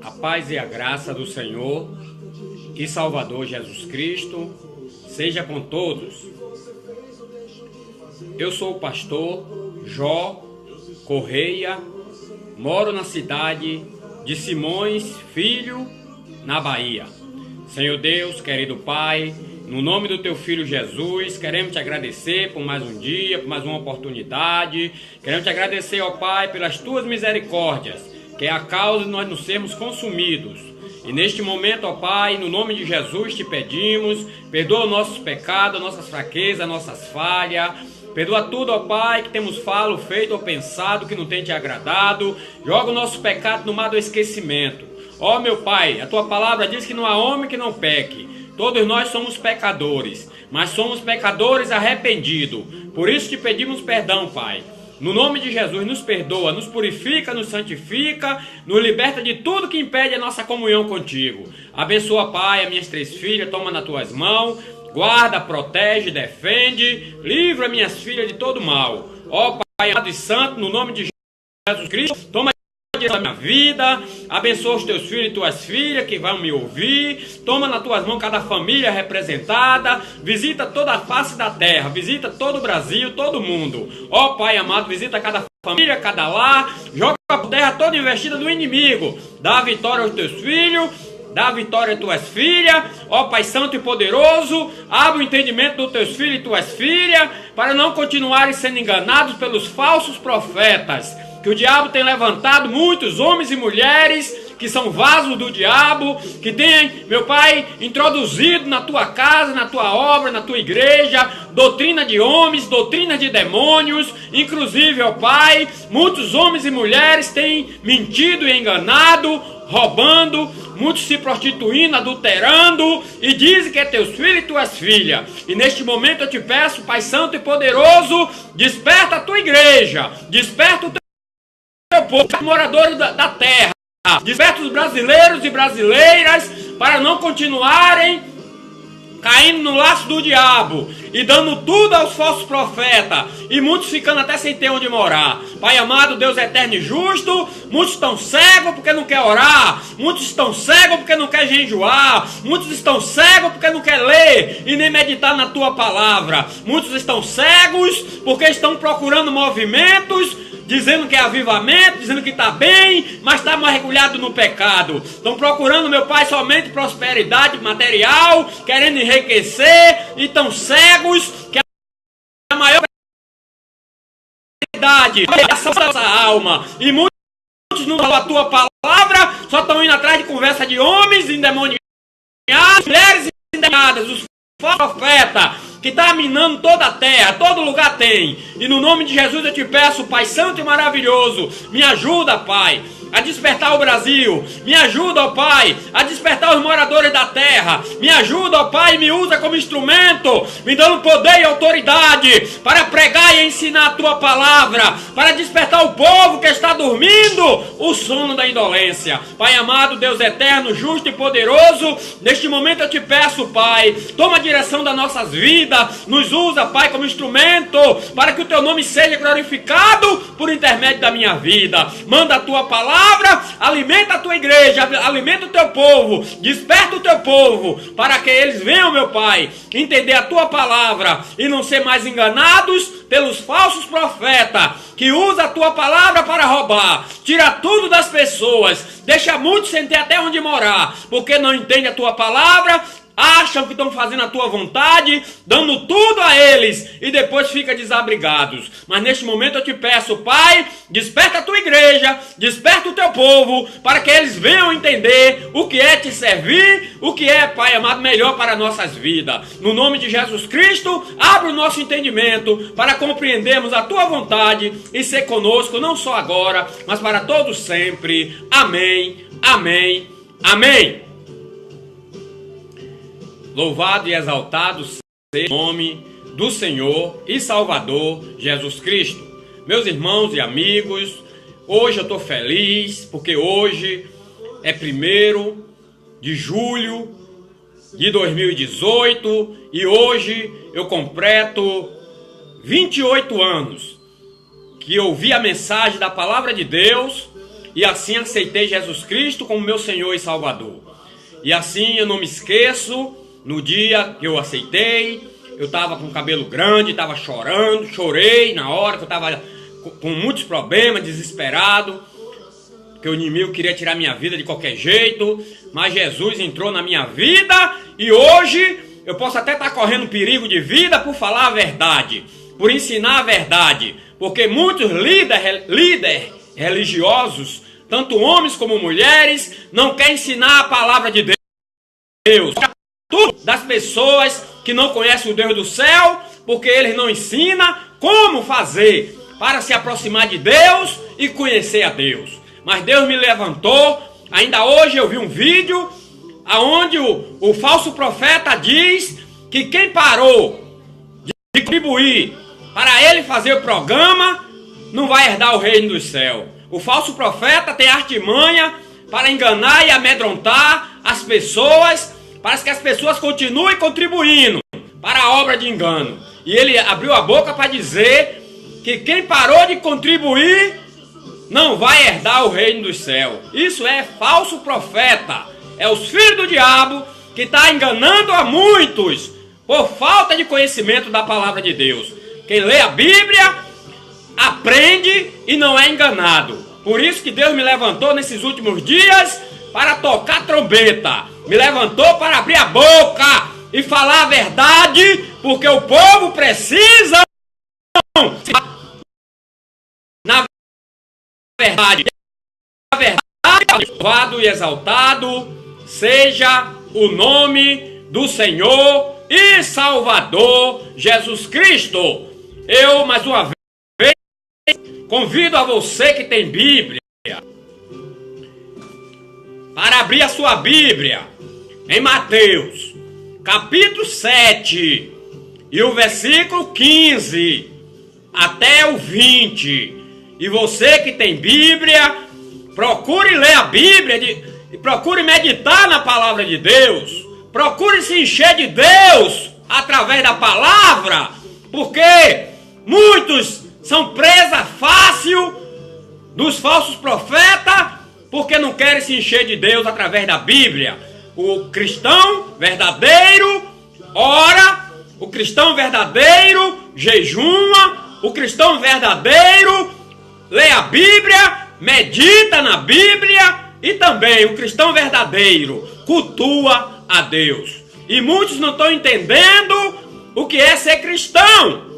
A paz e a graça do Senhor e Salvador Jesus Cristo seja com todos. Eu sou o pastor Jó Correia, moro na cidade de Simões Filho, na Bahia. Senhor Deus, querido Pai, no nome do Teu Filho Jesus, queremos Te agradecer por mais um dia, por mais uma oportunidade. Queremos Te agradecer, ó Pai, pelas Tuas misericórdias, que é a causa de nós não sermos consumidos. E neste momento, ó Pai, no nome de Jesus Te pedimos, perdoa nossos pecados, nossas fraquezas, nossas falhas. Perdoa tudo, ó Pai, que temos falado, feito ou pensado que não tem Te agradado. Joga o nosso pecado no mar do esquecimento. Ó meu Pai, a Tua palavra diz que não há homem que não peque. Todos nós somos pecadores, mas somos pecadores arrependidos. Por isso Te pedimos perdão, Pai. No nome de Jesus, nos perdoa, nos purifica, nos santifica, nos liberta de tudo que impede a nossa comunhão contigo. Abençoa, Pai, as minhas 3 filhas, toma nas Tuas mãos. Guarda, protege, defende, livra minhas filhas de todo mal. Ó Pai amado e santo, no nome de Jesus Cristo, toma a minha vida, abençoa os Teus filhos e Tuas filhas que vão me ouvir. Toma nas Tuas mãos cada família representada. Visita toda a face da terra, visita todo o Brasil, todo o mundo. Ó Pai amado, visita cada família, cada lar. Joga por terra toda investida do inimigo. Dá a vitória aos Teus filhos. Dá a vitória às Tuas filhas, ó Pai Santo e Poderoso, abre o entendimento dos Teus filhos e Tuas filhas, para não continuarem sendo enganados pelos falsos profetas, que o diabo tem levantado muitos homens e mulheres, que são vasos do diabo, que tem, meu Pai, introduzido na Tua casa, na Tua obra, na Tua igreja, doutrina de homens, doutrina de demônios, inclusive, ó Pai, muitos homens e mulheres têm mentido e enganado, roubando, muitos se prostituindo, adulterando, e dizem que é Teus filhos e Tuas filhas. E neste momento eu Te peço, Pai Santo e Poderoso, desperta a Tua igreja, desperta o Teu povo, os moradores da terra, desperta os brasileiros e brasileiras, para não continuarem caindo no laço do diabo e dando tudo aos falsos profetas, e muitos ficando até sem ter onde morar. Pai amado, Deus eterno e justo, muitos estão cegos porque não quer orar, muitos estão cegos porque não quer jejuar, muitos estão cegos porque não quer ler e nem meditar na Tua palavra, muitos estão cegos porque estão procurando movimentos, dizendo que é avivamento, dizendo que está bem, mas está mergulhado no pecado. Estão procurando, meu Pai, somente prosperidade material, querendo enriquecer, e estão cegos que a maior prioridade é a nossa alma. E muitos não dão a Tua palavra, só estão indo atrás de conversa de homens endemoniados, mulheres endemoniadas, os profetas, que está minando toda a terra, todo lugar tem. E no nome de Jesus eu Te peço, Pai Santo e maravilhoso, me ajuda, Pai, a despertar o Brasil. Me ajuda, ó Pai, a despertar os moradores da terra. Me ajuda, ó Pai, me usa como instrumento, me dando poder e autoridade para pregar e ensinar a Tua palavra, para despertar o povo que está dormindo o sono da indolência. Pai amado, Deus eterno, justo e poderoso, neste momento eu Te peço, Pai, toma a direção das nossas vidas, nos usa, Pai, como instrumento, para que o Teu nome seja glorificado por intermédio da minha vida. Manda a Tua palavra, alimenta a Tua igreja, alimenta o Teu povo, desperta o Teu povo, para que eles venham, meu Pai, entender a Tua palavra e não ser mais enganados pelos falsos profetas, que usam a Tua palavra para roubar, tira tudo das pessoas, deixa muitos sem ter até onde morar, porque não entendem a Tua palavra, acham que estão fazendo a Tua vontade, dando tudo a eles, e depois ficam desabrigados. Mas neste momento eu Te peço, Pai, desperta a Tua igreja, desperta o Teu povo, para que eles venham entender o que é Te servir, o que é, Pai amado, melhor para nossas vidas. No nome de Jesus Cristo, abre o nosso entendimento para compreendermos a Tua vontade e ser conosco, não só agora, mas para todos sempre. Amém, amém, amém. Louvado e exaltado seja o nome do Senhor e Salvador Jesus Cristo. Meus irmãos e amigos, hoje eu estou feliz porque hoje é 1º de julho de 2018 e hoje eu completo 28 anos que ouvi a mensagem da Palavra de Deus e assim aceitei Jesus Cristo como meu Senhor e Salvador. E assim eu não me esqueço, no dia que eu aceitei, eu estava com o cabelo grande, estava chorando, chorei na hora que eu estava com muitos problemas, desesperado, que o inimigo queria tirar minha vida de qualquer jeito, mas Jesus entrou na minha vida e hoje eu posso até estar correndo perigo de vida por falar a verdade, por ensinar a verdade, porque muitos líderes religiosos, tanto homens como mulheres, não querem ensinar a palavra de Deus. Tudo das pessoas que não conhecem o Deus do céu, porque eles não ensinam como fazer para se aproximar de Deus e conhecer a Deus. Mas Deus me levantou. Ainda hoje eu vi um vídeo onde o falso profeta diz que quem parou de contribuir para ele fazer o programa não vai herdar o reino dos céus. O falso profeta tem artimanha para enganar e amedrontar as pessoas, para que as pessoas continuem contribuindo para a obra de engano. E ele abriu a boca para dizer que quem parou de contribuir não vai herdar o reino dos céus. Isso é falso profeta. É os filhos do diabo que está enganando a muitos por falta de conhecimento da palavra de Deus. Quem lê a Bíblia aprende e não é enganado. Por isso que Deus me levantou nesses últimos dias para tocar trombeta. Me levantou para abrir a boca e falar a verdade, porque o povo precisa na verdade. A verdade, louvado e exaltado seja o nome do Senhor e Salvador Jesus Cristo. Eu, mais uma vez, convido a você que tem Bíblia para abrir a sua Bíblia em Mateus, capítulo 7, e o versículo 15 até o 20. E você que tem Bíblia, procure ler a Bíblia e procure meditar na palavra de Deus. Procure se encher de Deus através da palavra, porque muitos são presa fácil dos falsos profetas, porque não querem se encher de Deus através da Bíblia. O cristão verdadeiro ora, o cristão verdadeiro jejuma, o cristão verdadeiro lê a Bíblia, medita na Bíblia, e também o cristão verdadeiro cultua a Deus. E muitos não estão entendendo o que é ser cristão.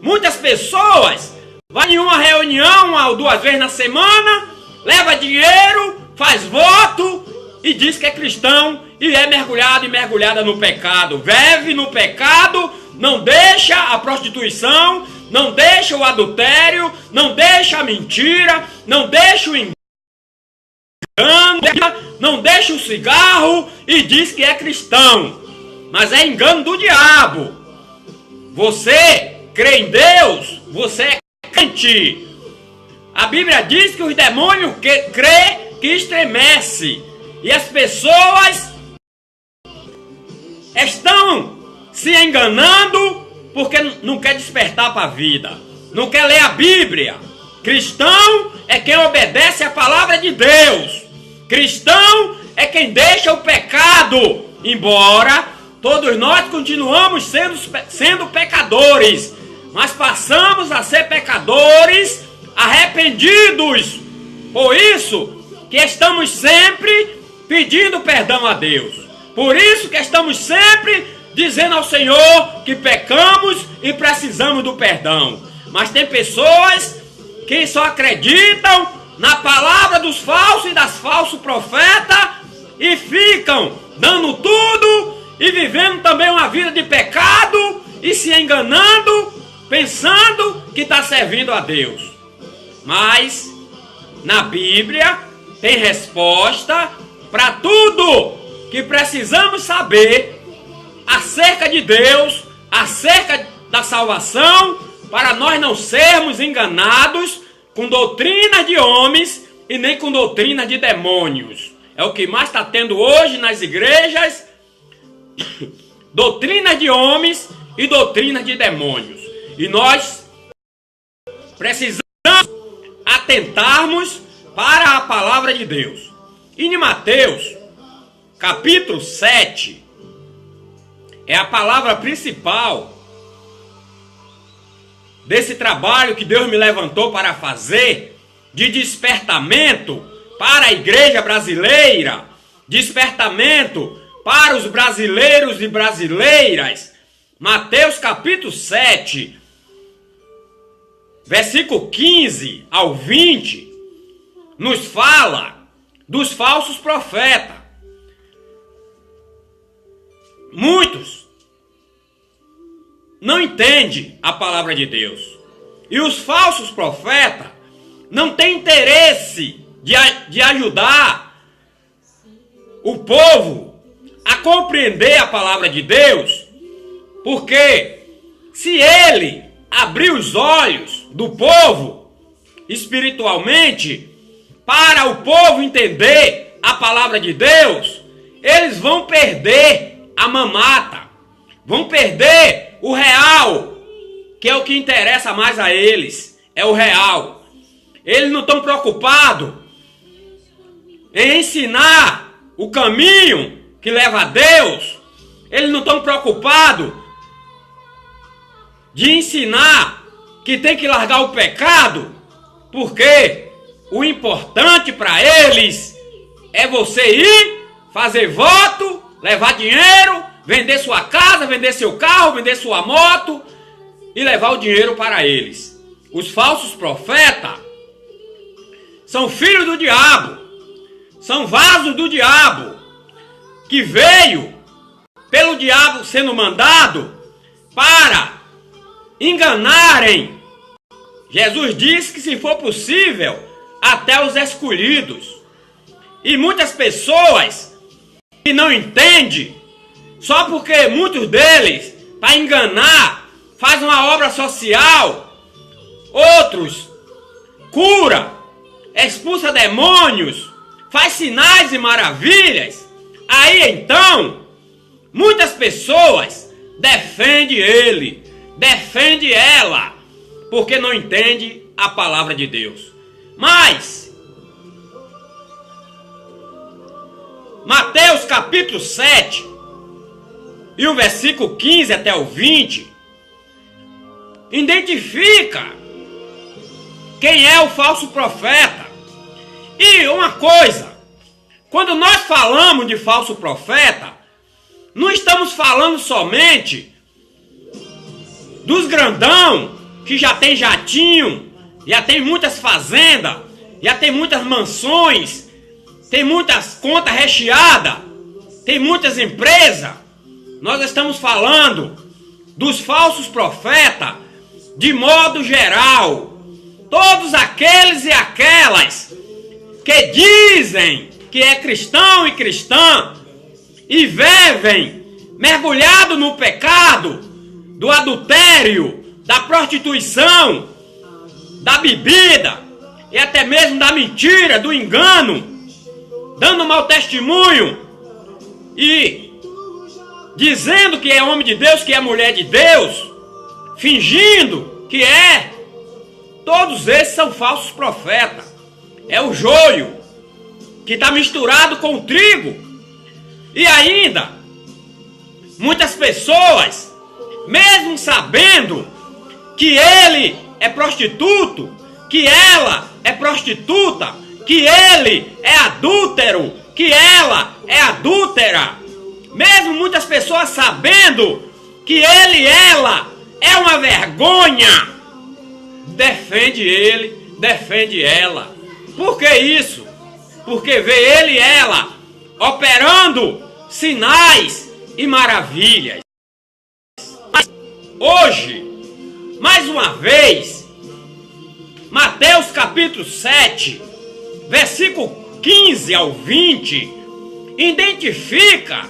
Muitas pessoas vão em uma reunião 1 ou 2 vezes na semana, leva dinheiro, faz voto e diz que é cristão e é mergulhado e mergulhada no pecado. Vive no pecado, não deixa a prostituição, não deixa o adultério, não deixa a mentira, não deixa o engano, não deixa o cigarro e diz que é cristão. Mas é engano do diabo. Você crê em Deus, você é crente. A Bíblia diz que os demônios crê que estremece. E as pessoas estão se enganando porque não quer despertar para a vida, não quer ler a Bíblia. Cristão é quem obedece a palavra de Deus. Cristão é quem deixa o pecado, embora todos nós continuamos sendo pecadores, mas passamos a ser pecadores arrependidos. Por isso que estamos sempre pedindo perdão a Deus. Por isso que estamos sempre dizendo ao Senhor que pecamos e precisamos do perdão. Mas tem pessoas que só acreditam na palavra dos falsos e das falsos profetas e ficam dando tudo e vivendo também uma vida de pecado e se enganando, pensando que está servindo a Deus. Mas na Bíblia tem resposta para tudo que precisamos saber acerca de Deus, acerca da salvação, para nós não sermos enganados com doutrina de homens e nem com doutrina de demônios. É o que mais está tendo hoje nas igrejas, doutrina de homens e doutrina de demônios. E nós precisamos atentarmos para a palavra de Deus. E em Mateus, capítulo 7, é a palavra principal desse trabalho que Deus me levantou para fazer, de despertamento para a igreja brasileira, despertamento para os brasileiros e brasileiras. Mateus capítulo 7, versículo 15 ao 20, nos fala dos falsos profetas. Muitos não entendem a palavra de Deus. E os falsos profetas não têm interesse de ajudar o povo a compreender a palavra de Deus, porque se ele abrir os olhos do povo espiritualmente, para o povo entender a palavra de Deus, eles vão perder a mamata, vão perder o real, que é o que interessa mais a eles, é o real. Eles não estão preocupados em ensinar o caminho que leva a Deus, eles não estão preocupados de ensinar que tem que largar o pecado, porque o importante para eles é você ir, fazer voto, levar dinheiro, vender sua casa, vender seu carro, vender sua moto e levar o dinheiro para eles. Os falsos profetas são filhos do diabo, são vasos do diabo, que veio pelo diabo sendo mandado para enganarem. Jesus disse que, se for possível, até os escolhidos. E muitas pessoas que não entendem, só porque muitos deles, para enganar, faz uma obra social, outros cura, expulsa demônios, faz sinais e maravilhas. Aí então, muitas pessoas defendem ele, defendem ela, porque não entende a palavra de Deus. Mas Mateus capítulo 7 e o versículo 15 até o 20 identifica quem é o falso profeta. E uma coisa, quando nós falamos de falso profeta, não estamos falando somente dos grandão que já tem jatinho, já tem muitas fazendas, já tem muitas mansões, tem muitas contas recheadas, tem muitas empresas. Nós estamos falando dos falsos profetas de modo geral. Todos aqueles e aquelas que dizem que é cristão e cristã e vivem mergulhado no pecado do adultério, da prostituição, da bebida e até mesmo da mentira, do engano, dando mau testemunho e dizendo que é homem de Deus, que é mulher de Deus, fingindo que é. Todos esses são falsos profetas. É o joio que está misturado com o trigo. E ainda, muitas pessoas, mesmo sabendo que ele é prostituto, que ela é prostituta, que ele é adúltero, que ela é adúltera, mesmo muitas pessoas sabendo que ele e ela é uma vergonha, defende ele, defende ela. Por que isso? Porque vê ele e ela operando sinais e maravilhas. Mas hoje, mais uma vez, Mateus capítulo 7, versículo 15 ao 20, identifica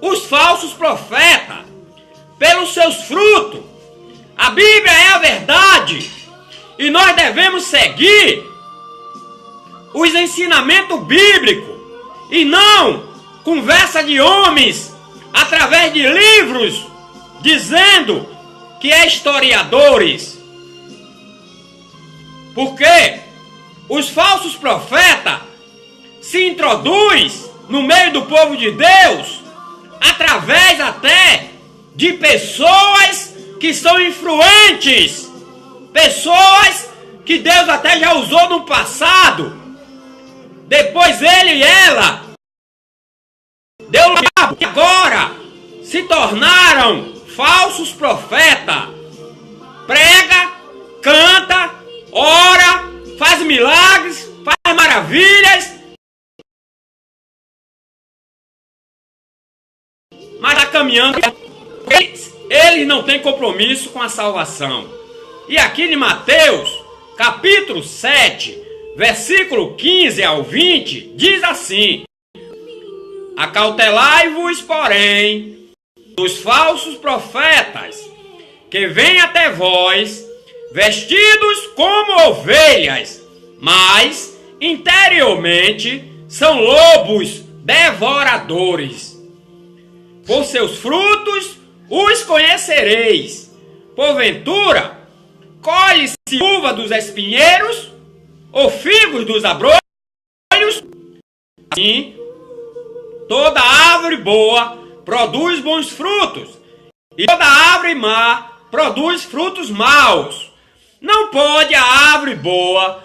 os falsos profetas pelos seus frutos. A Bíblia é a verdade e nós devemos seguir os ensinamentos bíblicos e não conversa de homens através de livros dizendo que é historiadores. Porque os falsos profetas se introduzem no meio do povo de Deus através até de pessoas que são influentes, pessoas que Deus até já usou no passado. Depois ele e ela deu lugar, e agora se tornaram falsos profetas. Prega, canta, ora, faz milagres, faz maravilhas, mas está caminhando. Eles não têm compromisso com a salvação. E aqui em Mateus, capítulo 7, versículo 15 ao 20, diz assim: acautelai-vos, porém, dos falsos profetas, que vêm até vós, vestidos como ovelhas, mas interiormente são lobos devoradores. Por seus frutos os conhecereis. Porventura, colhe-se uva dos espinheiros, ou figos dos abrolhos? Assim, toda árvore boa produz bons frutos, e toda árvore má produz frutos maus. Não pode a árvore boa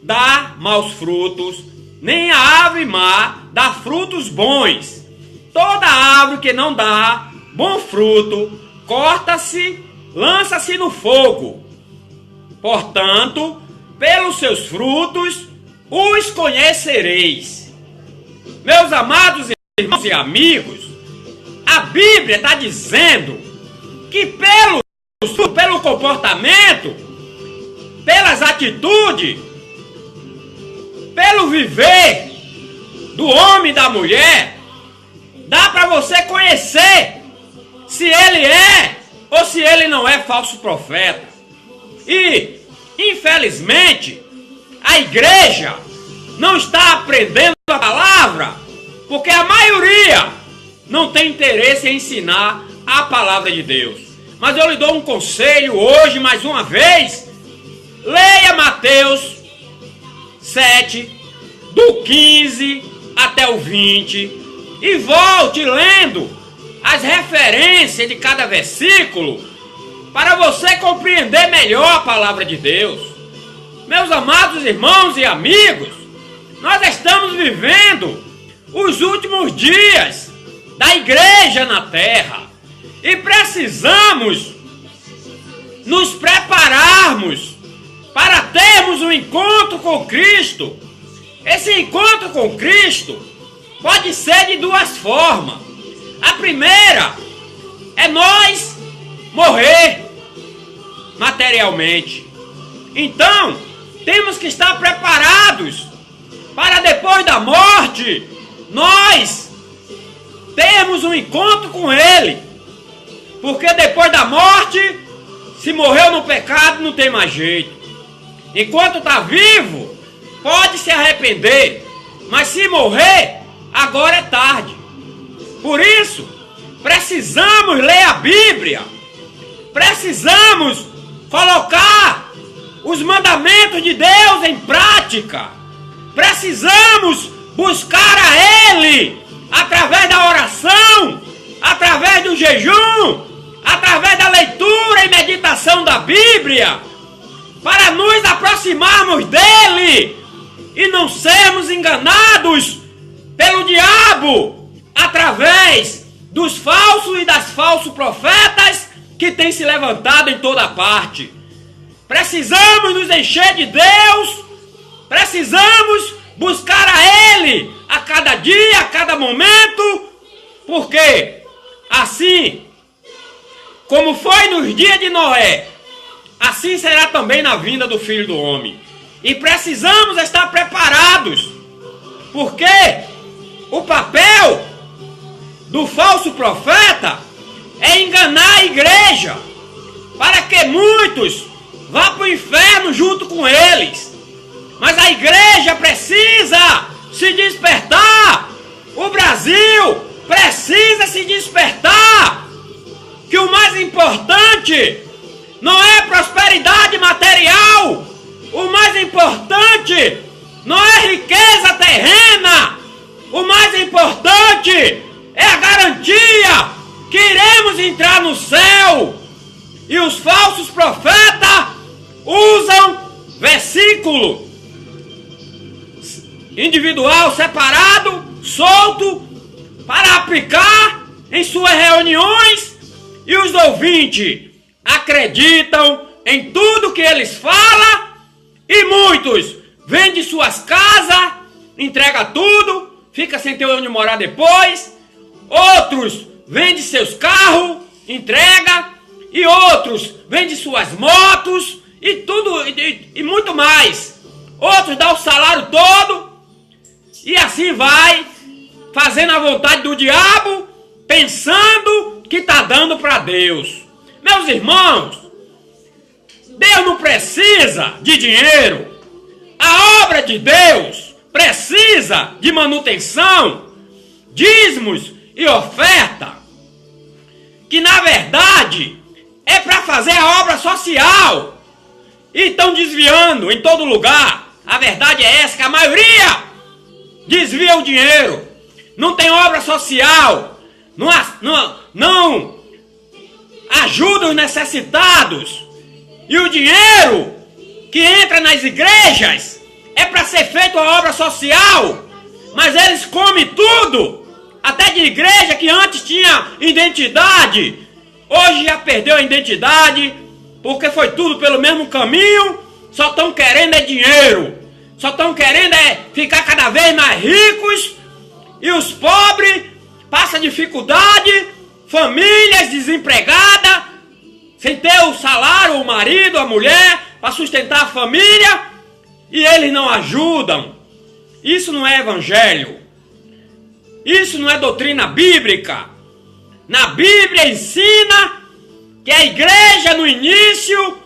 dar maus frutos, nem a árvore má dar frutos bons. Toda árvore que não dá bom fruto, corta-se, lança-se no fogo. Portanto, pelos seus frutos os conhecereis. Meus amados irmãos e amigos, a Bíblia está dizendo que pelo comportamento, pelas atitudes, pelo viver do homem e da mulher, dá para você conhecer se ele é ou se ele não é falso profeta. E, infelizmente, a igreja não está aprendendo a palavra, porque a maioria não tem interesse em ensinar a palavra de Deus. Mas eu lhe dou um conselho hoje, mais uma vez: leia Mateus 7, do 15 até o 20, e volte lendo as referências de cada versículo, para você compreender melhor a palavra de Deus. Meus amados irmãos e amigos, nós estamos vivendo os últimos dias da igreja na terra, e precisamos nos prepararmos para termos um encontro com Cristo. Esse encontro com Cristo pode ser de duas formas. A primeira é nós morrer materialmente. Então, temos que estar preparados para depois da morte nós termos um encontro com Ele. Porque depois da morte, se morreu no pecado, não tem mais jeito. Enquanto está vivo, pode se arrepender, mas se morrer, agora é tarde. Por isso, precisamos ler a Bíblia, precisamos colocar os mandamentos de Deus em prática, precisamos buscar a Ele através da oração, através do jejum, através da leitura e meditação da Bíblia, para nos aproximarmos dEle e não sermos enganados pelo diabo através dos falsos e das falsos profetas que têm se levantado em toda parte. Precisamos nos encher de Deus, precisamos buscar a Ele a cada dia, a cada momento, porque assim como foi nos dias de Noé, assim será também na vinda do Filho do Homem. E precisamos estar preparados, porque o papel do falso profeta é enganar a igreja, para que muitos vá para o inferno junto com eles. Mas a igreja precisa se despertar. O Brasil precisa se despertar. Que o mais importante não é prosperidade material. O mais importante não é riqueza terrena. O mais importante é a garantia que iremos entrar no céu. E os falsos profetas usam versículo individual, separado, solto, para aplicar em suas reuniões, e os ouvintes acreditam em tudo que eles falam, e muitos vendem suas casas, entrega tudo, fica sem ter onde morar depois. Outros vendem seus carros, entrega, e outros vendem suas motos e tudo e muito mais. Outros dão o salário todo e assim vai, fazendo a vontade do diabo, pensando que está dando para Deus. Meus irmãos, Deus não precisa de dinheiro. A obra de Deus precisa de manutenção, dízimos e oferta, que na verdade é para fazer a obra social. E estão desviando em todo lugar. A verdade é essa, que a maioria desvia o dinheiro. Não tem obra social. Não ajuda os necessitados. E o dinheiro que entra nas igrejas é para ser feito a obra social. Mas eles comem tudo. Até de igreja que antes tinha identidade, hoje já perdeu a identidade, porque foi tudo pelo mesmo caminho. Só estão querendo é dinheiro. Só estão querendo é ficar cada vez mais ricos. E os pobres passam dificuldade, famílias desempregadas, sem ter o salário, o marido, a mulher, para sustentar a família, e eles não ajudam. Isso não é evangelho. Isso não é doutrina bíblica. Na Bíblia ensina que a igreja no início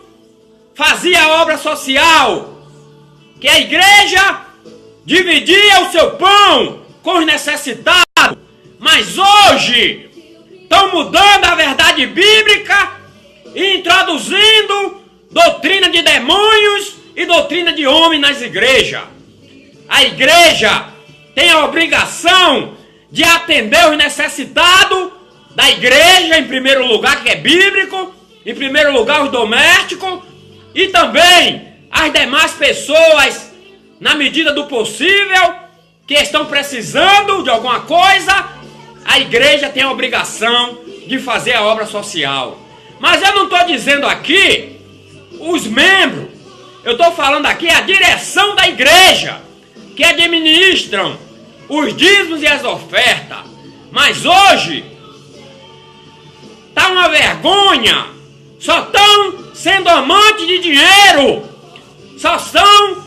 fazia a obra social, que a igreja dividia o seu pão com os necessitados, mas hoje estão mudando a verdade bíblica e introduzindo doutrina de demônios e doutrina de homem nas igrejas. A igreja tem a obrigação de atender os necessitados da igreja, em primeiro lugar, que é bíblico, em primeiro lugar os domésticos, e também as demais pessoas, na medida do possível, que estão precisando de alguma coisa. A igreja tem a obrigação de fazer a obra social. Mas eu não estou dizendo aqui os membros, eu estou falando aqui a direção da igreja, que administram os dízimos e as ofertas. Mas hoje está uma vergonha. Só estão sendo amantes de dinheiro. Só estão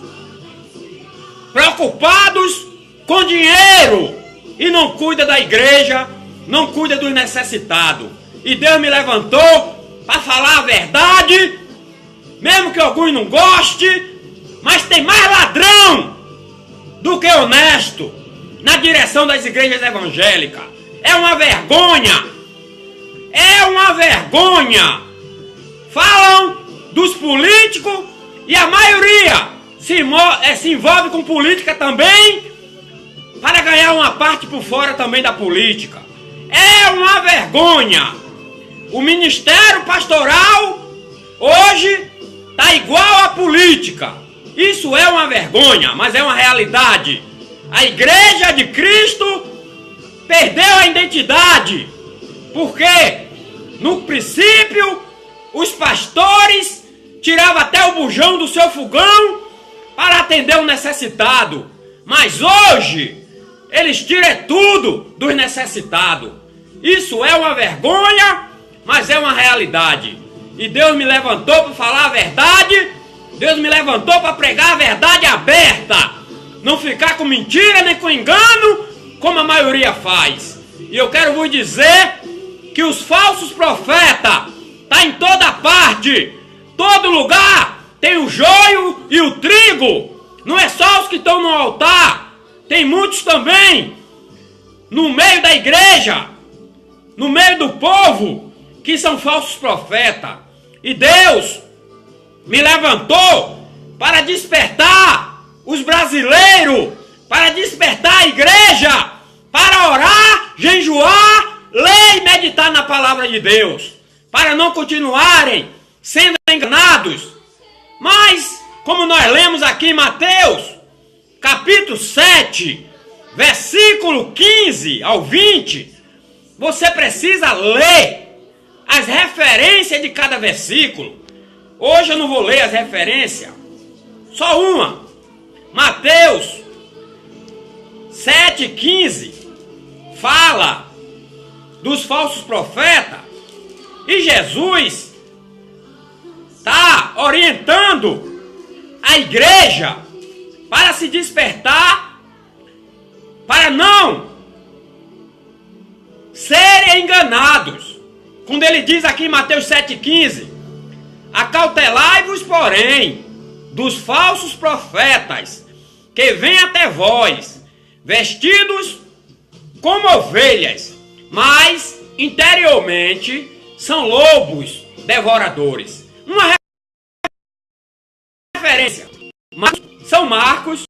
preocupados com dinheiro. E não cuida da igreja, não cuida dos necessitados. E Deus me levantou para falar a verdade, mesmo que alguns não gostem, mas tem mais ladrão do que honesto na direção das igrejas evangélicas. É uma vergonha. É uma vergonha. Falam dos políticos e a maioria se envolve com política também para ganhar uma parte por fora também da política. É uma vergonha. O ministério pastoral hoje está igual à política. Isso é uma vergonha, mas é uma realidade. A igreja de Cristo perdeu a identidade, porque no princípio os pastores tiravam até o bujão do seu fogão para atender o necessitado, mas hoje eles tiram tudo dos necessitados. Isso é uma vergonha, mas é uma realidade. E Deus me levantou para falar a verdade. Deus me levantou para pregar a verdade aberta, não ficar com mentira nem com engano, como a maioria faz. E eu quero vos dizer que os falsos profetas estão em toda parte, todo lugar tem o joio e o trigo. Não é só os que estão no altar, tem muitos também no meio da igreja, no meio do povo, que são falsos profetas. E Deus me levantou para despertar os brasileiros, para despertar a igreja, para orar, jejuar, ler e meditar na palavra de Deus, para não continuarem sendo enganados. Mas, como nós lemos aqui em Mateus, capítulo 7, versículo 15 ao 20, você precisa ler as referências de cada versículo. Hoje eu não vou ler as referências, só uma. Mateus 7,15 fala dos falsos profetas e Jesus está orientando a igreja para se despertar, para não serem enganados. Quando ele diz aqui em Mateus 7,15: acautelai-vos, porém, dos falsos profetas, que vêm até vós, vestidos como ovelhas, mas interiormente são lobos devoradores. Uma referência. São Marcos,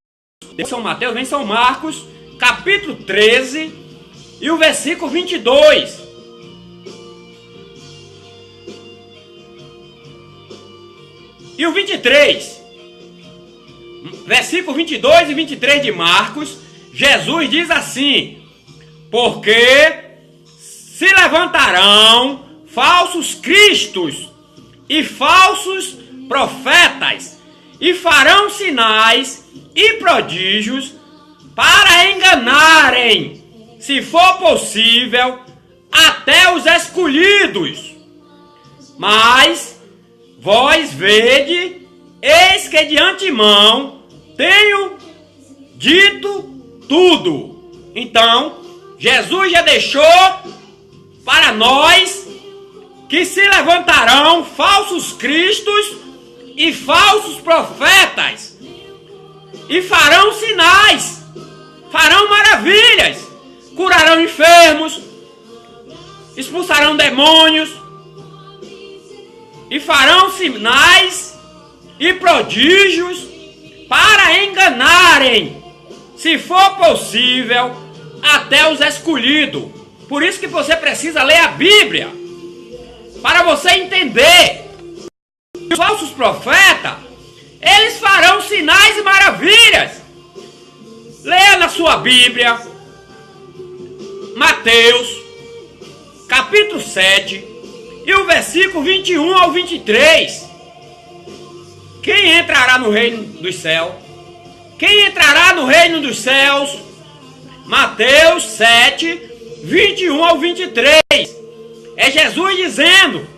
São Mateus, vem São Marcos, capítulo 13 e o versículo 22. E o 23, versículo 22 e 23 de Marcos, Jesus diz assim: porque se levantarão falsos cristos e falsos profetas, e farão sinais e prodígios para enganarem, se for possível, até os escolhidos. Mas vós vede, eis que de antemão tenho dito tudo. Então, Jesus já deixou para nós que se levantarão falsos cristos e falsos profetas, e farão sinais, farão maravilhas, curarão enfermos, expulsarão demônios, e farão sinais e prodígios para enganarem, se for possível, até os escolhidos. Por isso que você precisa ler a Bíblia, para você entender. Os falsos profetas, eles farão sinais e maravilhas. Leia na sua Bíblia, Mateus, capítulo 7, e o versículo 21 ao 23. Quem entrará no reino dos céus? Quem entrará no reino dos céus? Mateus 7, 21 ao 23. É Jesus dizendo: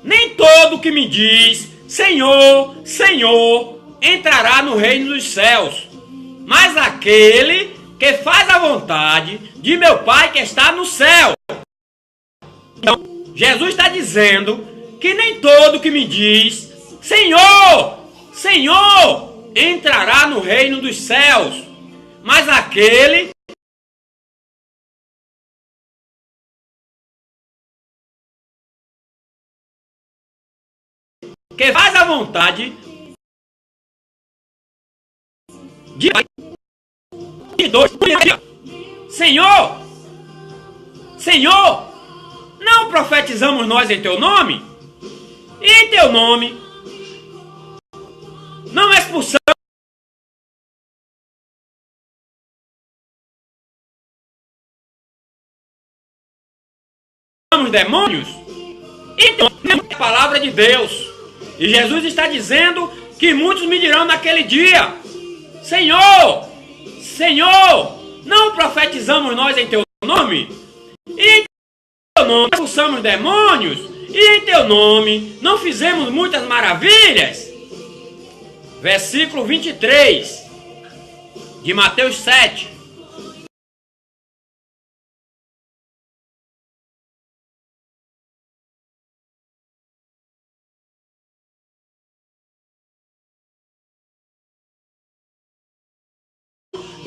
nem todo que me diz Senhor, Senhor, entrará no reino dos céus, mas aquele que faz a vontade de meu Pai que está no céu. Então, Jesus está dizendo que nem todo que me diz Senhor, Senhor, entrará no reino dos céus, mas aquele que faz a vontade de Deus. Senhor, Senhor, não profetizamos nós em teu nome? E em teu nome não expulsamos demônios? Então, é a palavra de Deus. E Jesus está dizendo que muitos me dirão naquele dia: Senhor, Senhor, não profetizamos nós em teu nome? E em teu nome expulsamos demônios? E em teu nome não fizemos muitas maravilhas? Versículo 23 de Mateus 7.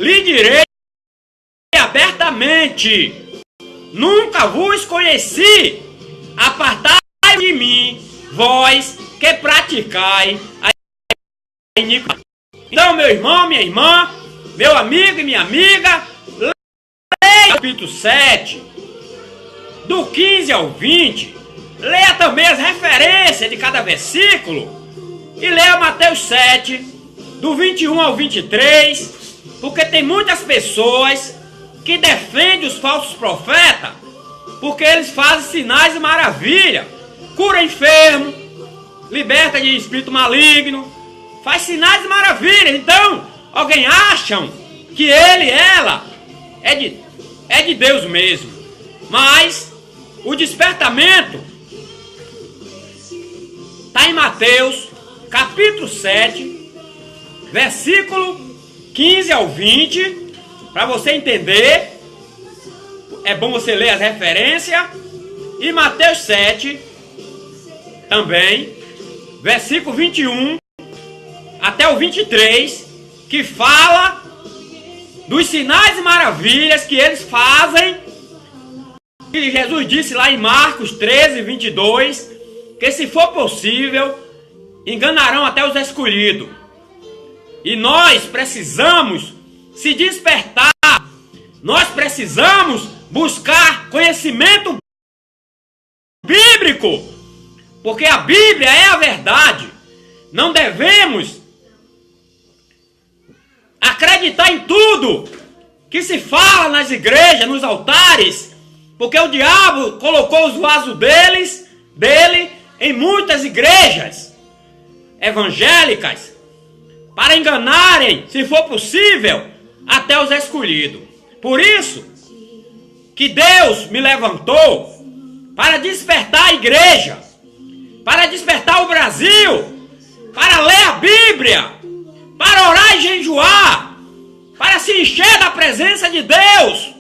Lhe direi abertamente: nunca vos conheci, apartai-vos de mim, vós que praticai a iniquidade. Então, meu irmão, minha irmã, meu amigo e minha amiga, leia o capítulo 7, do 15 ao 20, leia também as referências de cada versículo, e leia Mateus 7, do 21 ao 23, porque tem muitas pessoas que defendem os falsos profetas, porque eles fazem sinais e maravilhas, cura enfermo, liberta de espírito maligno, faz sinais e maravilhas. Então, alguém acham que ele, ela, é de Deus mesmo. Mas o despertamento está em Mateus, capítulo 7, versículo 15 ao 20, para você entender. É bom você ler as referências. E Mateus 7, também, versículo 21 até o 23, que fala dos sinais e maravilhas que eles fazem. E Jesus disse lá em Marcos 13, 22, que se for possível, enganarão até os escolhidos. E nós precisamos se despertar, nós precisamos buscar conhecimento bíblico, porque a Bíblia é a verdade. Não devemos acreditar em tudo que se fala nas igrejas, nos altares, porque o diabo colocou os vasos dele em muitas igrejas evangélicas para enganarem, se for possível, até os escolhidos. Por isso que Deus me levantou para despertar a igreja, para despertar o Brasil, para ler a Bíblia, para orar e jejuar, para se encher da presença de Deus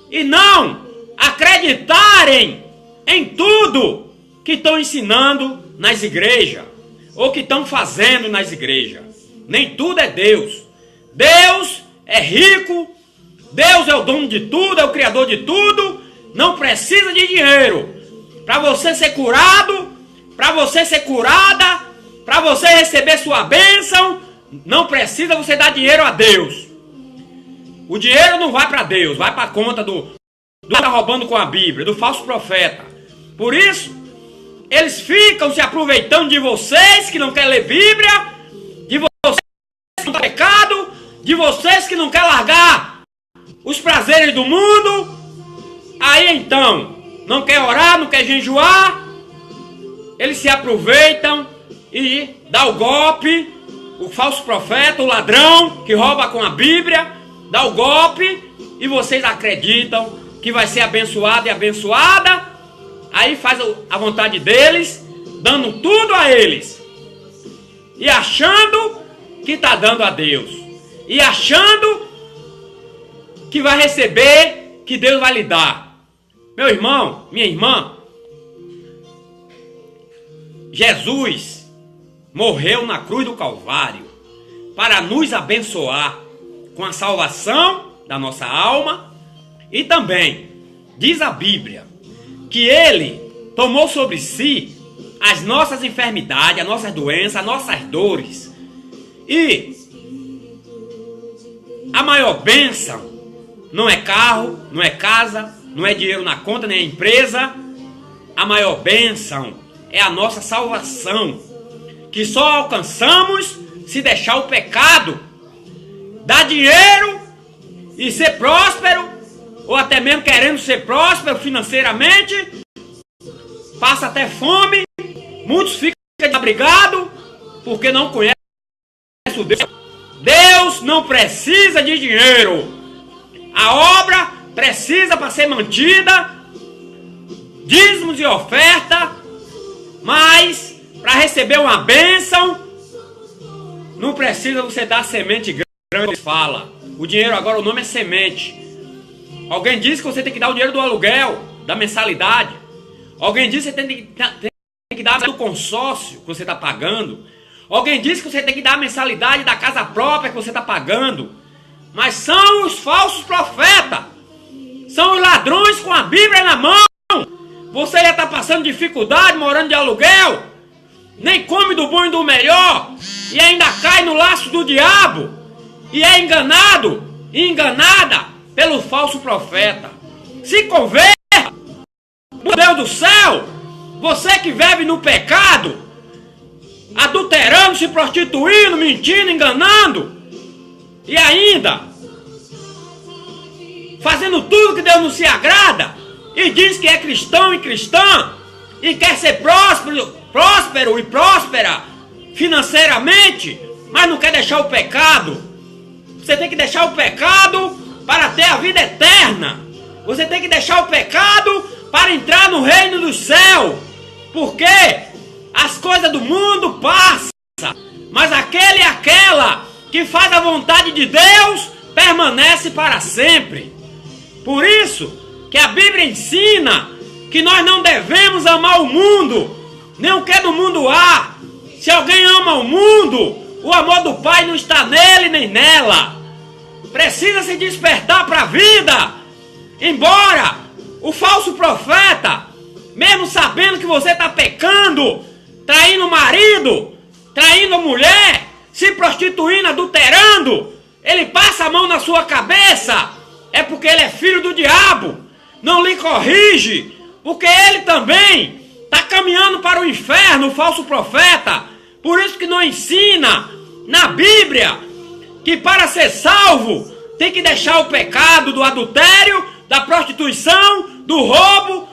e não acreditarem em tudo que estão ensinando nas igrejas ou que estão fazendo nas igrejas. Nem tudo é Deus. Deus é rico, Deus é o dono de tudo, é o criador de tudo, não precisa de dinheiro. Para você ser curado, para você ser curada, para você receber sua bênção, não precisa você dar dinheiro a Deus. O dinheiro não vai para Deus, vai para a conta do que está roubando com a Bíblia, do falso profeta. Por isso, eles ficam se aproveitando de vocês que não querem ler Bíblia, de vocês que não têm pecado, de vocês que não querem largar os prazeres do mundo. Aí então, não quer orar, não quer jejuar, eles se aproveitam e dá o golpe. O falso profeta, o ladrão que rouba com a Bíblia, dá o golpe e vocês acreditam que vai ser abençoado e abençoada. Aí faz a vontade deles, dando tudo a eles e achando que está dando a Deus, e achando que vai receber, que Deus vai lhe dar. Meu irmão, minha irmã, Jesus morreu na cruz do Calvário para nos abençoar com a salvação da nossa alma. E também diz a Bíblia que Ele tomou sobre si as nossas enfermidades, as nossas doenças, as nossas dores. E a maior bênção não é carro, não é casa, não é dinheiro na conta, nem é empresa. A maior bênção é a nossa salvação, que só alcançamos se deixar o pecado, dar dinheiro e ser próspero, ou até mesmo querendo ser próspero financeiramente, passa até fome, muitos ficam desabrigados porque não conhecem o Deus. Deus não precisa de dinheiro. A obra precisa para ser mantida, dízimos e oferta, mas para receber uma bênção, não precisa você dar semente grande. Fala, o dinheiro agora, o nome é semente. Alguém disse que você tem que dar o dinheiro do aluguel, da mensalidade. Alguém disse que você tem que dar do consórcio que você está pagando. Alguém disse que você tem que dar a mensalidade da casa própria que você está pagando. Mas são os falsos profetas. São os ladrões com a Bíblia na mão. Você já está passando dificuldade, morando de aluguel. nem come do bom e do melhor, e ainda cai no laço do diabo, e é enganado e enganada pelo falso profeta. Se converta, meu Deus do céu, você que vive no pecado, adulterando, se prostituindo, mentindo, enganando, e ainda fazendo tudo que Deus não se agrada, e diz que é cristão e cristã, e quer ser próspero e próspera financeiramente, mas não quer deixar o pecado. Você tem que deixar o pecado para ter a vida eterna. Você tem que deixar o pecado para entrar no reino do céu, porque as coisas do mundo passam, mas aquele e aquela que faz a vontade de Deus permanece para sempre. Por isso que a Bíblia ensina que nós não devemos amar o mundo, nem o que do mundo há. Se alguém ama o mundo, o amor do Pai não está nele nem nela. Precisa se despertar para a vida. Embora o falso profeta, mesmo sabendo que você está pecando, traindo o marido, traindo a mulher, se prostituindo, adulterando, ele passa a mão na sua cabeça, é porque ele é filho do diabo, não lhe corrige, porque ele também está caminhando para o inferno, o falso profeta. Por isso que não ensina na Bíblia que para ser salvo tem que deixar o pecado do adultério, da prostituição, do roubo,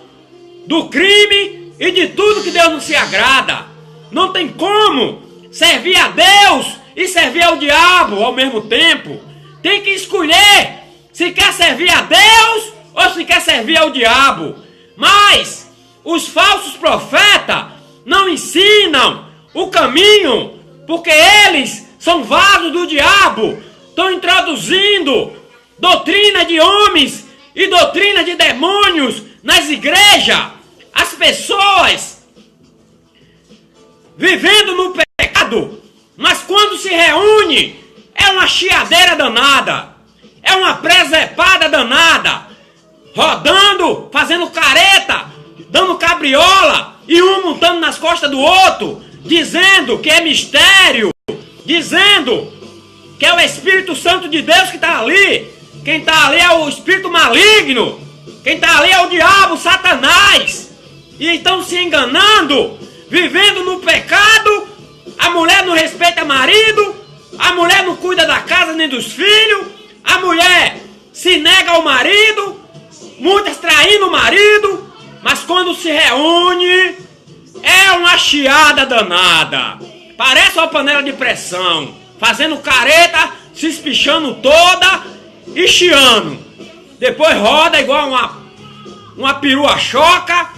do crime e de tudo que Deus não se agrada. Não tem como servir a Deus e servir ao diabo ao mesmo tempo. Tem que escolher se quer servir a Deus ou se quer servir ao diabo. Mas os falsos profetas não ensinam o caminho, porque eles são vasos do diabo. Estão introduzindo doutrina de homens e doutrina de demônios nas igrejas. As pessoas vivendo no pecado, mas quando se reúne é uma chiadeira danada, é uma presepada danada, rodando, fazendo careta, dando cabriola, e um montando nas costas do outro, dizendo que é mistério, dizendo que é o Espírito Santo de Deus que está ali. Quem está ali é o espírito maligno, quem está ali é o diabo, Satanás. E então se enganando, vivendo no pecado. A mulher não respeita marido, a mulher não cuida da casa nem dos filhos, a mulher se nega ao marido, muitas traindo o marido, mas quando se reúne é uma chiada danada, parece uma panela de pressão, fazendo careta, se espichando toda e chiando. Depois roda igual uma perua choca,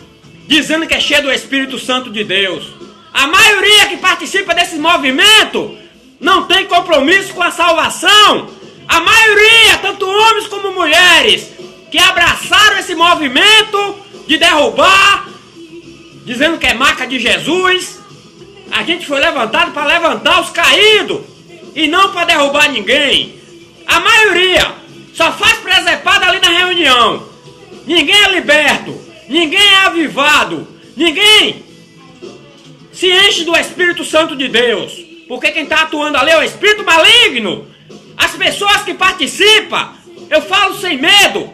dizendo que é cheio do Espírito Santo de Deus. A maioria que participa desse movimento não tem compromisso com a salvação. A maioria, tanto homens como mulheres, que abraçaram esse movimento de derrubar, dizendo que é marca de Jesus. A gente foi levantado para levantar os caídos e não para derrubar ninguém. A maioria só faz presepada ali na reunião. Ninguém é liberto, ninguém é avivado, ninguém se enche do Espírito Santo de Deus, porque quem está atuando ali é o espírito maligno. As pessoas que participam, eu falo sem medo,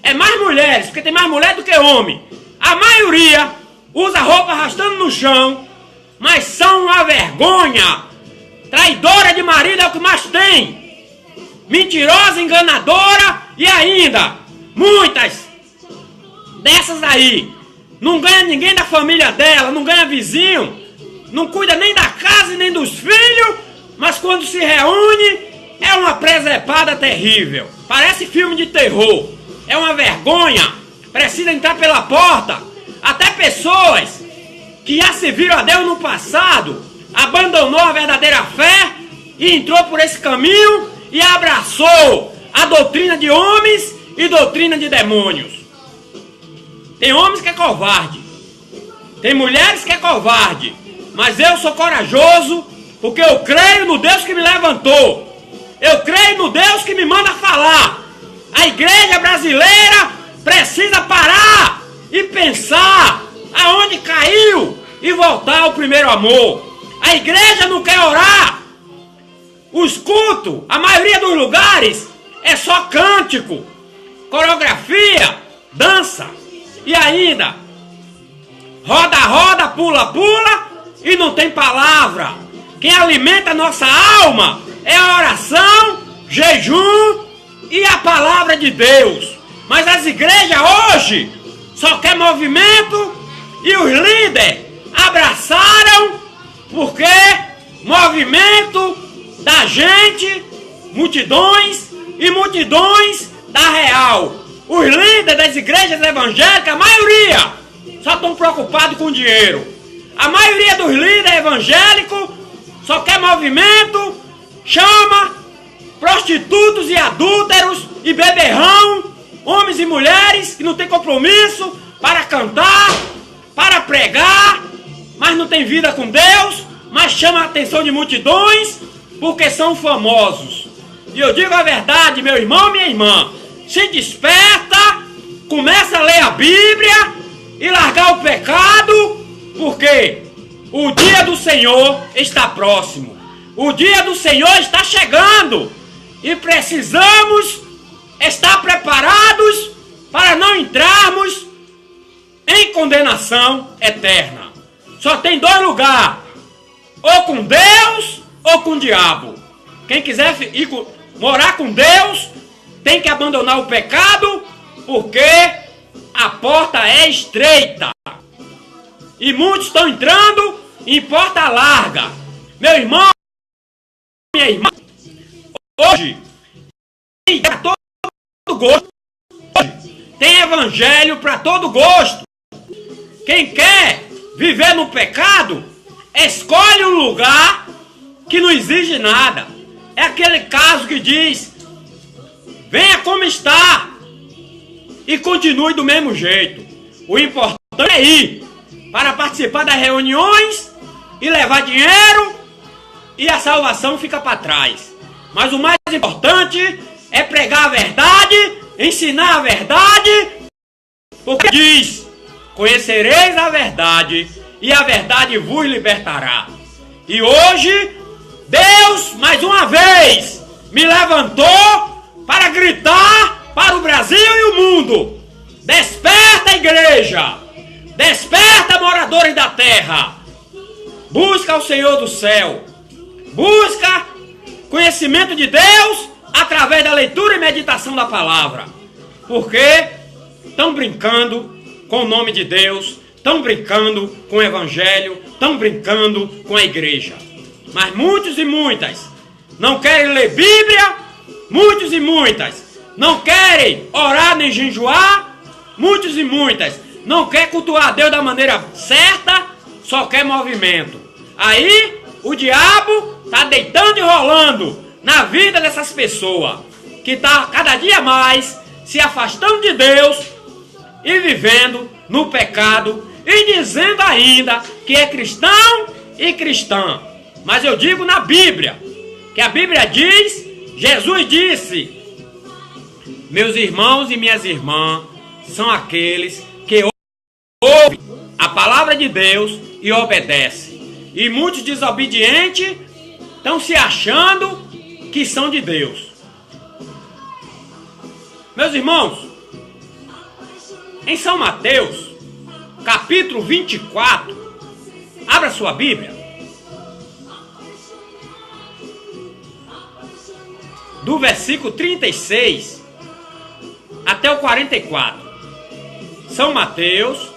é mais mulheres, porque tem mais mulher do que homem. A maioria usa roupa arrastando no chão, mas são uma vergonha. Traidora de marido é o que mais tem, mentirosa, enganadora, e ainda muitas dessas aí não ganha ninguém da família dela, não ganha vizinho, não cuida nem da casa e nem dos filhos, mas quando se reúne é uma presepada terrível, parece filme de terror, é uma vergonha, precisa entrar pela porta. Até pessoas que já serviram a Deus no passado, abandonou a verdadeira fé e entrou por esse caminho e abraçou a doutrina de homens e doutrina de demônios. Tem homens que é covarde, tem mulheres que é covarde, mas eu sou corajoso porque eu creio no Deus que me levantou, eu creio no Deus que me manda falar. A igreja brasileira precisa parar e pensar aonde caiu e voltar ao primeiro amor. A igreja não quer orar. Os cultos, a maioria dos lugares, é só cântico, coreografia, dança e ainda roda, roda, pula, pula e não tem palavra. Quem alimenta a nossa alma é a oração, jejum e a palavra de Deus. Mas as igrejas hoje só quer movimento e os líderes abraçaram porque movimento da gente, multidões e multidões da real. Os líderes das igrejas evangélicas, a maioria, só estão preocupados com dinheiro. A maioria dos líderes evangélicos só quer movimento, chama prostitutos e adúlteros e beberrão, homens e mulheres que não têm compromisso para cantar, para pregar, mas não tem vida com Deus, mas chama a atenção de multidões porque são famosos. E eu digo a verdade, meu irmão, minha irmã, se desperta, começa a ler a Bíblia e largar o pecado, porque o dia do Senhor está próximo. O dia do Senhor está chegando e precisamos estar preparados para não entrarmos em condenação eterna. Só tem dois lugares, ou com Deus ou com o diabo. Quem quiser morar com Deus tem que abandonar o pecado, porque a porta é estreita e muitos estão entrando em porta larga. Meu irmão, minha irmã, hoje tem para todo gosto. Tem evangelho para todo gosto. Quem quer viver no pecado, escolhe um lugar que não exige nada. É aquele caso que diz: venha como está e continue do mesmo jeito. O importante é ir para participar das reuniões e levar dinheiro e a salvação fica para trás. Mas o mais importante é pregar a verdade, ensinar a verdade, porque diz: conhecereis a verdade e a verdade vos libertará. E hoje Deus mais uma vez me levantou para gritar para o Brasil e o mundo: desperta, igreja! Desperta, moradores da terra! Busca o Senhor do céu! Busca conhecimento de Deus através da leitura e meditação da palavra. Porque estão brincando com o nome de Deus, estão brincando com o evangelho, estão brincando com a igreja. Mas muitos e muitas não querem ler Bíblia, muitos e muitas não querem orar nem jejuar, muitos e muitas não querem cultuar a Deus da maneira certa, só quer movimento. Aí o diabo está deitando e rolando na vida dessas pessoas, que está cada dia mais se afastando de Deus e vivendo no pecado e dizendo ainda que é cristão e cristã. Mas eu digo na Bíblia, que a Bíblia diz, Jesus disse: meus irmãos e minhas irmãs são aqueles que ouvem a palavra de Deus e obedecem. E muitos desobedientes estão se achando que são de Deus. Meus irmãos, em São Mateus, capítulo 24, abra sua Bíblia, do versículo 36 até o 44. São Mateus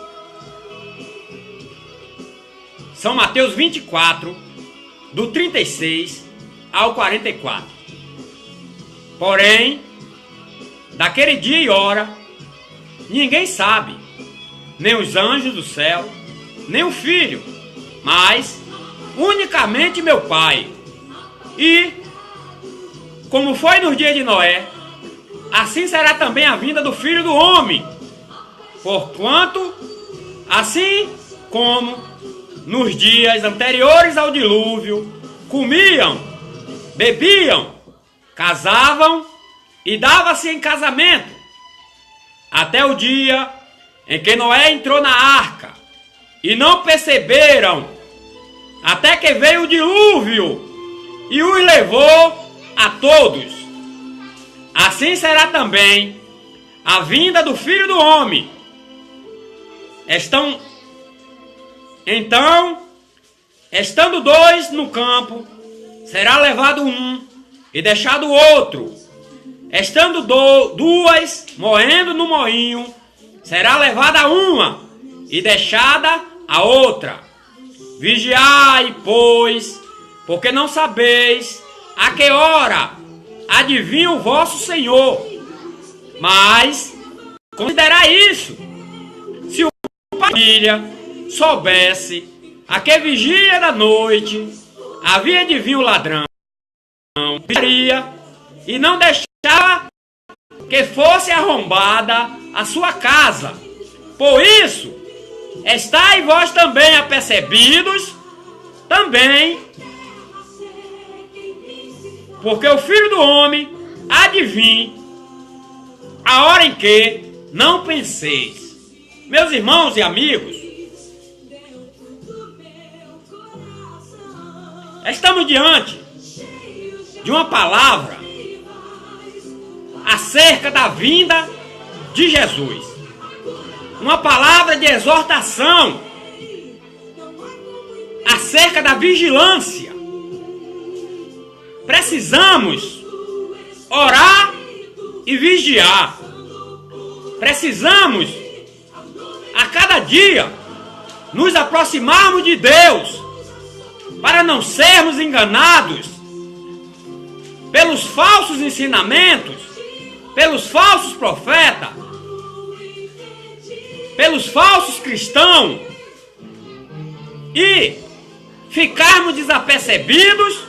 24, do 36 ao 44. Porém, daquele dia e hora, ninguém sabe, nem os anjos do céu, nem o Filho, mas unicamente meu Pai. E, como foi nos dias de Noé, assim será também a vinda do Filho do Homem. Porquanto, assim como nos dias anteriores ao dilúvio, comiam, bebiam, casavam e davam-se em casamento, até o dia em que Noé entrou na arca, e não perceberam, até que veio o dilúvio e os levou a todos. Assim será também a vinda do Filho do Homem. Então, estando dois no campo, será levado um e deixado o outro. Estando duas moendo no moinho, será levada uma e deixada a outra. Vigiai, pois, porque não sabeis a que hora adivinha o vosso Senhor. Mas considerai isso: se o família soubesse a que vigília da noite havia de vir o ladrão, e não deixava que fosse arrombada a sua casa. Por isso, estai vós também apercebidos, também, porque o Filho do Homem há de vir a hora em que não penseis. Meus irmãos e amigos, estamos diante de uma palavra acerca da vinda de Jesus. Uma palavra de exortação acerca da vigilância. Precisamos orar e vigiar. Precisamos a cada dia nos aproximarmos de Deus para não sermos enganados pelos falsos ensinamentos, pelos falsos profetas, pelos falsos cristãos e ficarmos desapercebidos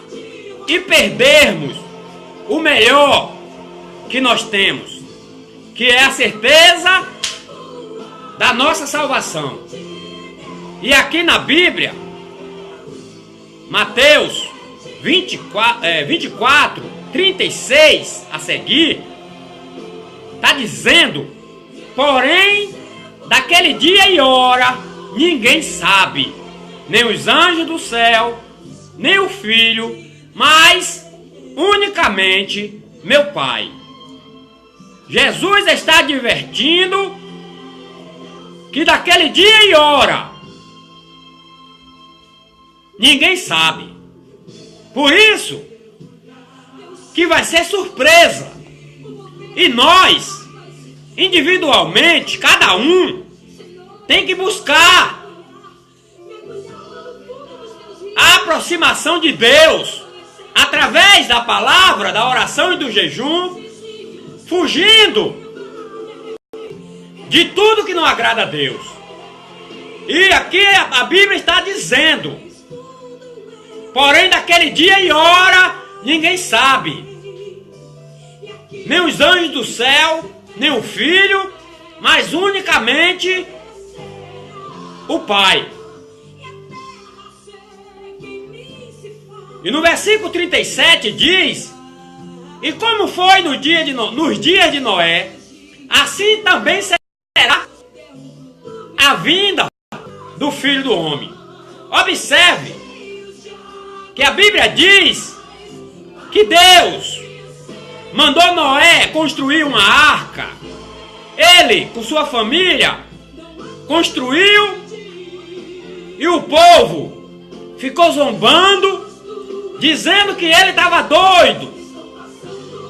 e perdermos o melhor que nós temos, que é a certeza da nossa salvação. E aqui na Bíblia, Mateus 24, 36 a seguir, está dizendo: porém, daquele dia e hora ninguém sabe, nem os anjos do céu, nem o Filho, mas unicamente meu Pai. Jesus está advertindo que daquele dia e hora ninguém sabe. Por isso que vai ser surpresa. E nós, individualmente, cada um tem que buscar a aproximação de Deus através da palavra, da oração e do jejum, fugindo de tudo que não agrada a Deus. E aqui a Bíblia está dizendo: porém daquele dia e hora ninguém sabe, nem os anjos do céu, nem o Filho, mas unicamente o Pai. E no versículo 37 diz: e como foi nos dias de Noé, assim também será a vinda do Filho do Homem. Observe que a Bíblia diz que Deus mandou Noé construir uma arca. Ele, com sua família, construiu, e o povo ficou zombando, dizendo que ele estava doido.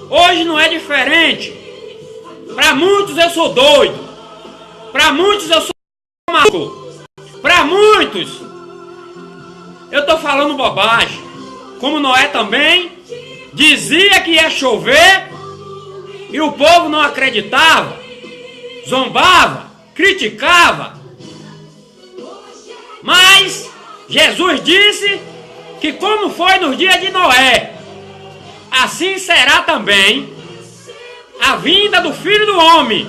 Hoje não é diferente. Para muitos eu sou doido. Para muitos eu sou maluco. Para muitos eu estou falando bobagem. Como Noé também dizia que ia chover e o povo não acreditava, zombava, criticava. Mas Jesus disse que como foi nos dias de Noé, assim será também a vinda do Filho do Homem.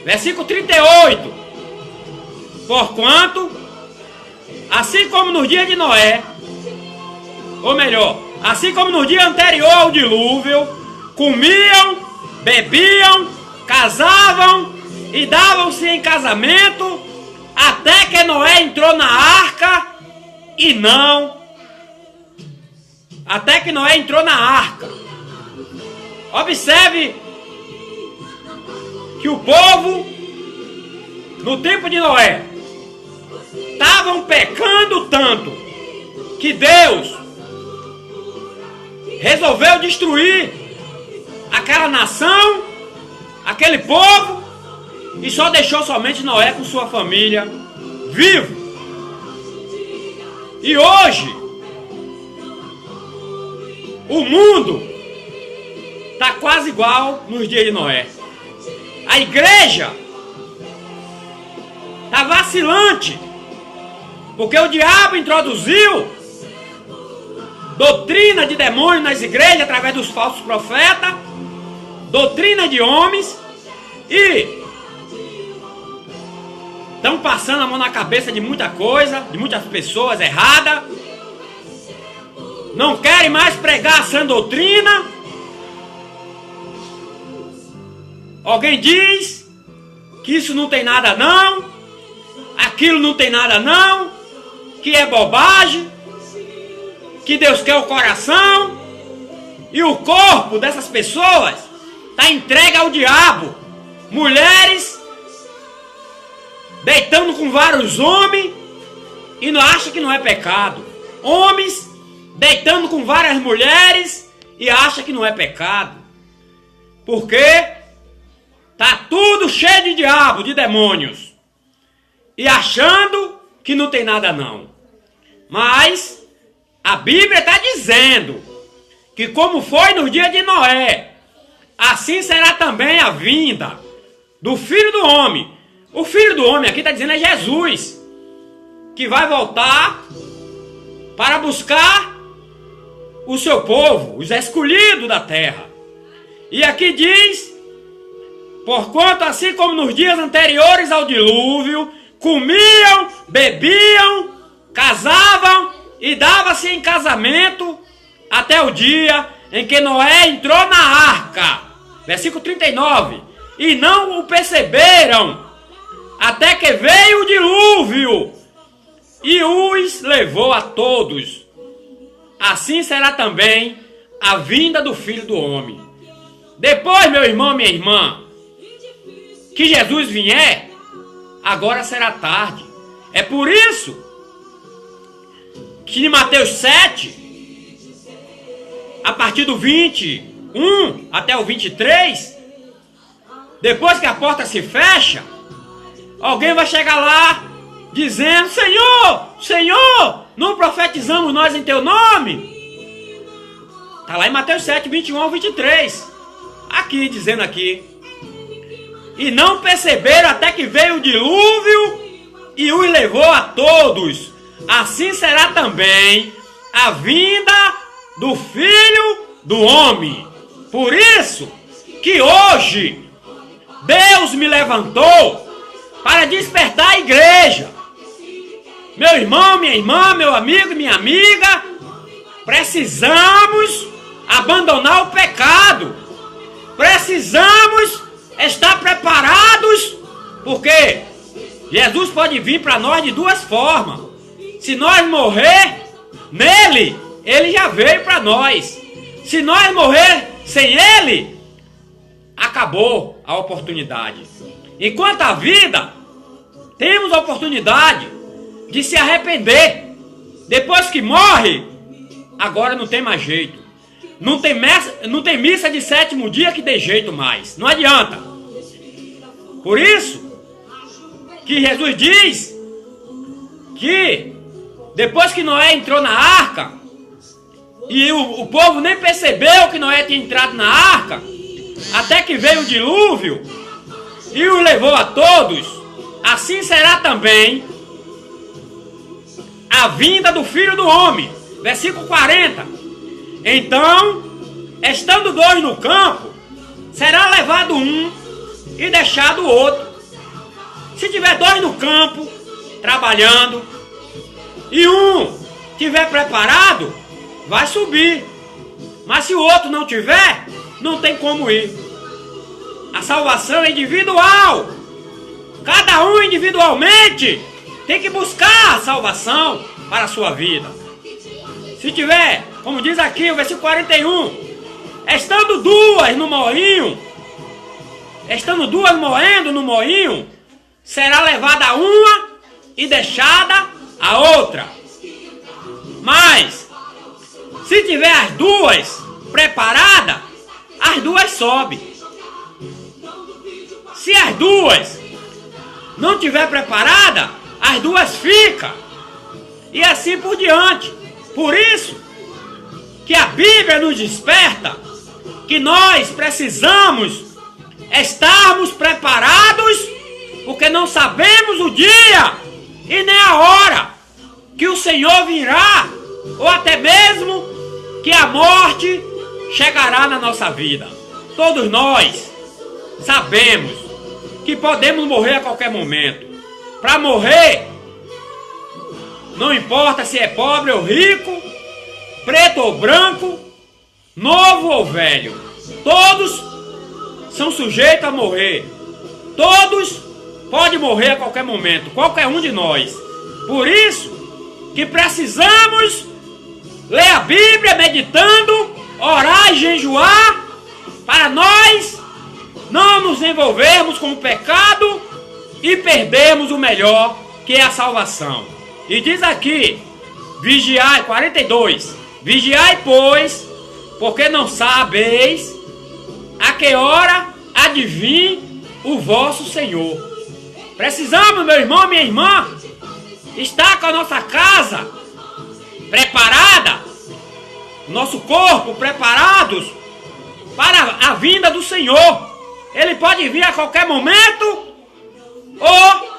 Versículo 38. Porquanto, assim como nos dias de Noé, ou melhor, assim como no dia anterior ao dilúvio, comiam, bebiam, casavam e davam-se em casamento até que Noé entrou na arca e não. Até que Noé entrou na arca. Observe que o povo, no tempo de Noé, estavam pecando tanto que Deus resolveu destruir aquela nação, aquele povo, e só deixou somente Noé com sua família vivo. E hoje o mundo está quase igual nos dias de Noé. A igreja está vacilante, porque o diabo introduziu doutrina de demônio nas igrejas através dos falsos profetas, doutrina de homens, e estão passando a mão na cabeça de muita coisa, de muitas pessoas erradas. Não querem mais pregar a sã doutrina. Alguém diz que isso não tem nada não, aquilo não tem nada não, que é bobagem, que Deus quer o coração, e o corpo dessas pessoas está entregue ao diabo. Mulheres deitando com vários homens e não acha que não é pecado. Homens deitando com várias mulheres e acha que não é pecado. Porque tá tudo cheio de diabo, de demônios, e achando que não tem nada não. Mas a Bíblia está dizendo que como foi no dia de Noé, assim será também a vinda do Filho do Homem. O Filho do Homem aqui está dizendo é Jesus, que vai voltar para buscar o seu povo, os escolhidos da terra. E aqui diz: porquanto assim como nos dias anteriores ao dilúvio, comiam, bebiam, casavam e dava-se em casamento até o dia em que Noé entrou na arca. Versículo 39. E não o perceberam, até que veio o dilúvio e os levou a todos. Assim será também a vinda do Filho do Homem. Depois, meu irmão, minha irmã, que Jesus vier, agora será tarde. É por isso que em Mateus 7, a partir do 21 até o 23, depois que a porta se fecha, alguém vai chegar lá dizendo: Senhor, Senhor, não profetizamos nós em teu nome? Está lá em Mateus 7, 21 ao 23. Aqui, dizendo aqui: e não perceberam até que veio o dilúvio e os levou a todos. Assim será também a vinda do Filho do Homem. Por isso que hoje Deus me levantou para despertar a igreja. Meu irmão, minha irmã, meu amigo e minha amiga, precisamos abandonar o pecado. Precisamos estar preparados, porque Jesus pode vir para nós de duas formas. Se nós morrer nele, ele já veio para nós. Se nós morrer sem ele, acabou a oportunidade. Enquanto a vida, temos a oportunidade de se arrepender. Depois que morre, agora não tem mais jeito. Não tem missa de sétimo dia que dê jeito mais. Não adianta. Por isso que Jesus diz que depois que Noé entrou na arca, e o povo nem percebeu que Noé tinha entrado na arca, até que veio o dilúvio e o levou a todos, assim será também a vinda do Filho do Homem. Versículo 40. Então, estando dois no campo, será levado um e deixado o outro. Se tiver dois no campo, trabalhando, e um tiver preparado, vai subir. Mas se o outro não tiver, não tem como ir. A salvação é individual. Cada um individualmente tem que buscar a salvação para a sua vida. Se tiver, como diz aqui o versículo 41, estando duas moendo no moinho, será levada uma e deixada a outra. Mas, se tiver as duas preparadas, as duas sobem. Se as duas não tiver preparada, as duas ficam. E assim por diante. Por isso que a Bíblia nos desperta que nós precisamos estarmos preparados, porque não sabemos o dia e nem a hora que o Senhor virá, ou até mesmo que a morte chegará na nossa vida. Todos nós sabemos que podemos morrer a qualquer momento. Para morrer, não importa se é pobre ou rico, preto ou branco, novo ou velho, todos são sujeitos a morrer. Todos podem morrer a qualquer momento, qualquer um de nós. Por isso que precisamos ler a Bíblia meditando, orar e jejuar, para nós não nos envolvermos com o pecado e perdermos o melhor, que é a salvação. E diz aqui, vigiai, 42, vigiai, pois, porque não sabeis a que hora há de vir o vosso Senhor. Precisamos, meu irmão, minha irmã, estar com a nossa casa preparada, nosso corpo preparados para a vinda do Senhor. Ele pode vir a qualquer momento, ou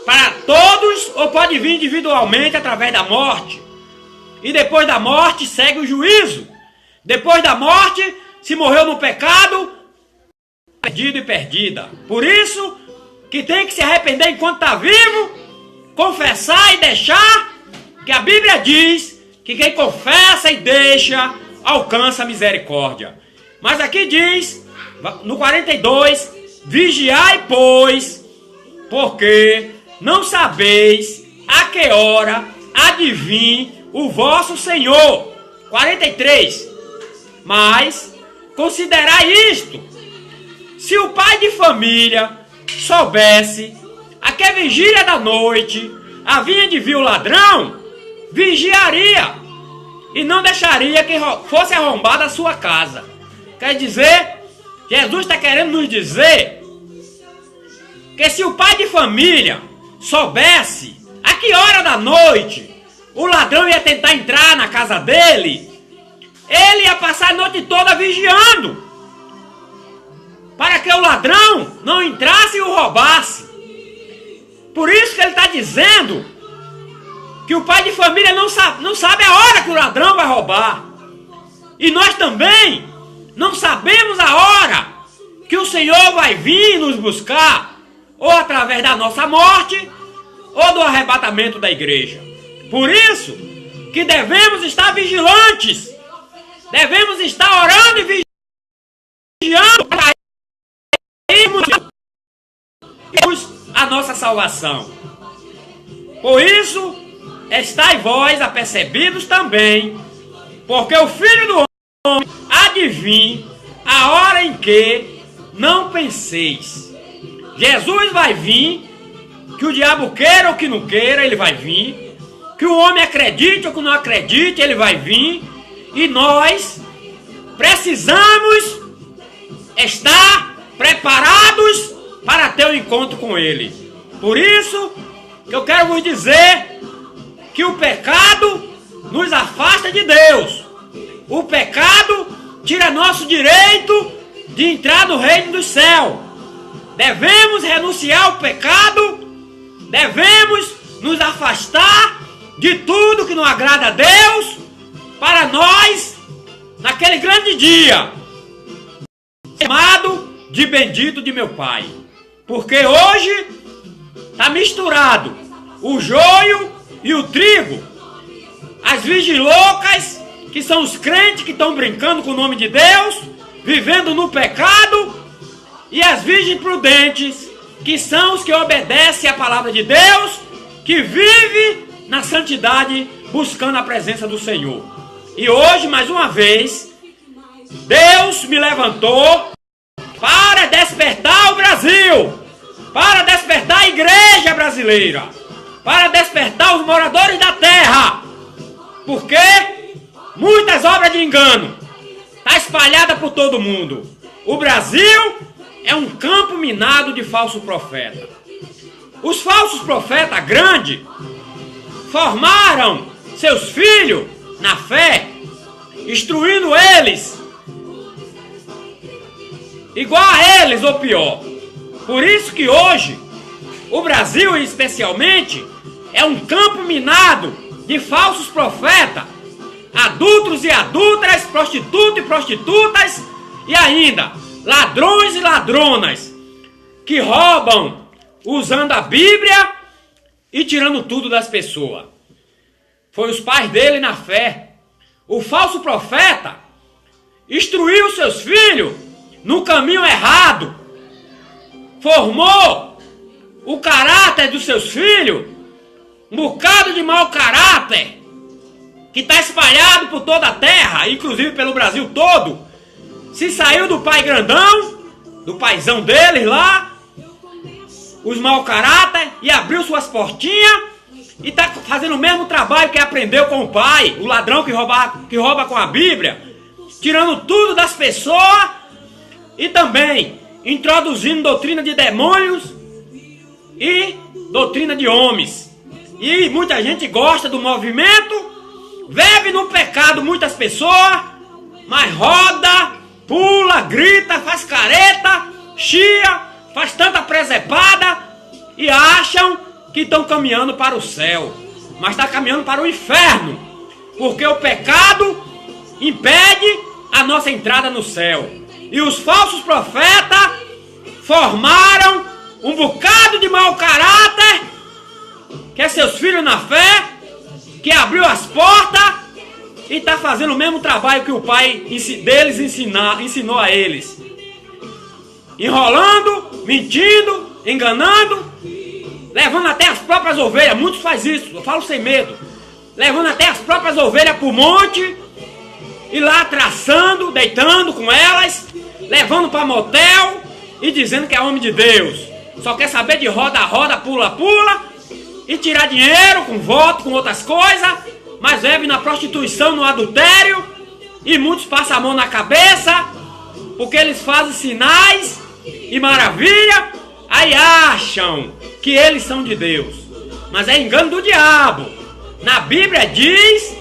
para todos, ou pode vir individualmente através da morte. E depois da morte segue o juízo. Depois da morte, se morreu no pecado, perdido e perdida. Por isso que tem que se arrepender enquanto está vivo, confessar e deixar, que a Bíblia diz que quem confessa e deixa alcança a misericórdia. Mas aqui diz, no 42, vigiai, pois, porque não sabeis a que hora há de vir o vosso Senhor. 43, mas considerai isto: se o pai de família soubesse a que vigília da noite havia de vir o ladrão, vigiaria e não deixaria que fosse arrombada a sua casa. Quer dizer, Jesus está querendo nos dizer que se o pai de família soubesse a que hora da noite o ladrão ia tentar entrar na casa dele, ele ia passar a noite toda vigiando, para que o ladrão não entrasse e o roubasse. Por isso que ele está dizendo que o pai de família não sabe a hora que o ladrão vai roubar. E nós também não sabemos a hora que o Senhor vai vir nos buscar, ou através da nossa morte, ou do arrebatamento da igreja. Por isso que devemos estar vigilantes, devemos estar orando e vigiando para irmos a nossa salvação. Por isso, estai vós apercebidos também, porque o Filho do Homem há de vir a hora em que não penseis. Jesus vai vir, que o diabo queira ou que não queira, ele vai vir. Que o homem acredite ou que não acredite, ele vai vir. E nós precisamos estar preparados para ter um encontro com ele. Por isso que eu quero vos dizer que o pecado nos afasta de Deus. O pecado tira nosso direito de entrar no reino do céu. Devemos renunciar ao pecado, devemos nos afastar de tudo que não agrada a Deus, para nós, naquele grande dia, chamado de bendito de meu Pai. Porque hoje está misturado o joio e o trigo. As vigilocas, que são os crentes que estão brincando com o nome de Deus, vivendo no pecado, e as virgens prudentes, que são os que obedecem à palavra de Deus, que vive na santidade, buscando a presença do Senhor. E hoje, mais uma vez, Deus me levantou para despertar o Brasil, para despertar a igreja brasileira, para despertar os moradores da terra, porque muitas obras de engano estão espalhadas por todo mundo. O Brasil é um campo minado de falso profeta. Os falsos profetas grandes formaram seus filhos na fé, instruindo eles igual a eles ou pior. Por isso que hoje o Brasil especialmente é um campo minado de falsos profetas, adultos e adúlteras, prostitutos e prostitutas e ainda ladrões e ladronas que roubam usando a Bíblia e tirando tudo das pessoas. Foi os pais dele na fé. O falso profeta instruiu seus filhos no caminho errado, formou o caráter dos seus filhos, um bocado de mau caráter que está espalhado por toda a terra, inclusive pelo Brasil todo. Se saiu do pai grandão, do paizão deles lá, os mau caráter, e abriu suas portinhas e está fazendo o mesmo trabalho que aprendeu com o pai, o ladrão que rouba com a Bíblia, tirando tudo das pessoas e também introduzindo doutrina de demônios e doutrina de homens. E muita gente gosta do movimento, vive no pecado muitas pessoas, mas roda, pula, grita, faz careta, chia, faz tanta presepada e acham que estão caminhando para o céu, mas está caminhando para o inferno, porque o pecado impede a nossa entrada no céu. E os falsos profetas formaram um bocado de mau caráter, que é seus filhos na fé, que abriu as portas e está fazendo o mesmo trabalho que o pai deles ensinou a eles. Enrolando, mentindo, enganando, levando até as próprias ovelhas. Muitos fazem isso, eu falo sem medo. Levando até as próprias ovelhas para o monte e lá traçando, deitando com elas, levando para motel e dizendo que é homem de Deus. Só quer saber de roda, pula e tirar dinheiro com voto, com outras coisas, mas vive na prostituição, no adultério, e muitos passam a mão na cabeça porque eles fazem sinais e maravilha, aí acham que eles são de Deus, mas é engano do diabo. Na Bíblia diz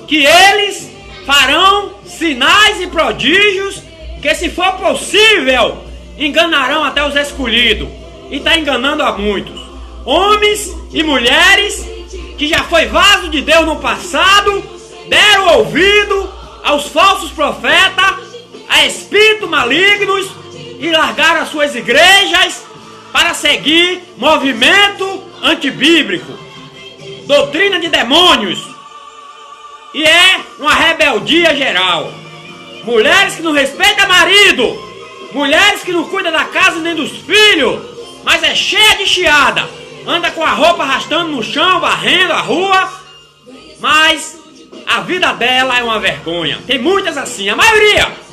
que eles farão sinais e prodígios que, se for possível, enganarão até os escolhidos, e está enganando a muitos, homens e mulheres que já foi vaso de Deus no passado, deram ouvido aos falsos profetas, a espíritos malignos, e largaram as suas igrejas para seguir movimento antibíblico, doutrina de demônios, e é uma rebeldia geral. Mulheres que não respeitam marido, mulheres que não cuidam da casa nem dos filhos, mas é cheia de chiada, anda com a roupa arrastando no chão, varrendo a rua, mas a vida dela é uma vergonha. Tem muitas assim, a maioria.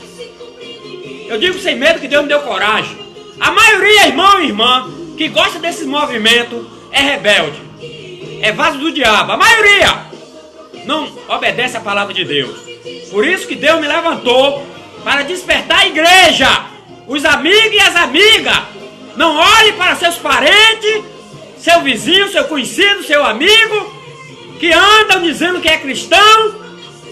Eu digo sem medo que Deus me deu coragem. A maioria, irmão e irmã, que gosta desse movimento é rebelde, é vaso do diabo. A maioria não obedece à palavra de Deus. Por isso que Deus me levantou para despertar a igreja, os amigos e as amigas. Não olhe para seus parentes, seu vizinho, seu conhecido, seu amigo, que andam dizendo que é cristão,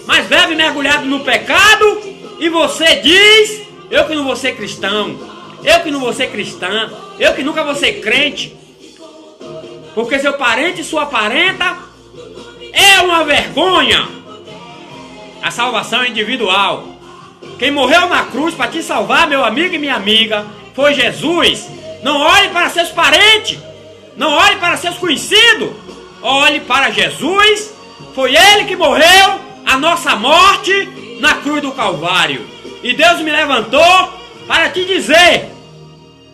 mas vive mergulhado no pecado, e você diz: eu que não vou ser cristão, eu que não vou ser cristã, eu que nunca vou ser crente, porque seu parente e sua parenta é uma vergonha. A salvação é individual. Quem morreu na cruz para te salvar, meu amigo e minha amiga, foi Jesus. Não olhe para seus parentes, não olhe para seus conhecidos, olhe para Jesus. Foi Ele que morreu a nossa morte na cruz do Calvário. E Deus me levantou para te dizer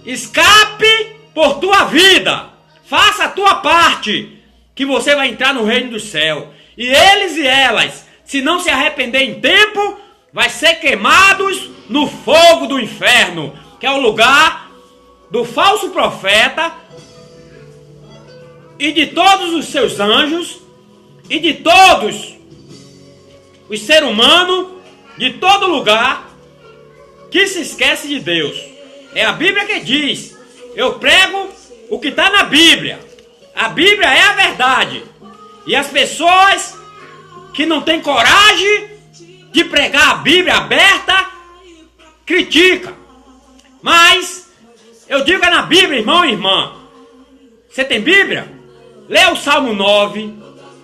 escape por tua vida. Faça a tua parte, que você vai entrar no reino do céu. E eles e elas, se não se arrepender em tempo, vai ser queimados no fogo do inferno, que é o lugar do falso profeta e de todos os seus anjos e de todos os seres humanos de todo lugar que se esquece de Deus. É a Bíblia que diz. Eu prego o que está na Bíblia. A Bíblia é a verdade. E as pessoas que não têm coragem de pregar a Bíblia aberta, critica. Mas eu digo é na Bíblia, irmão e irmã. Você tem Bíblia? Lê o Salmo 9,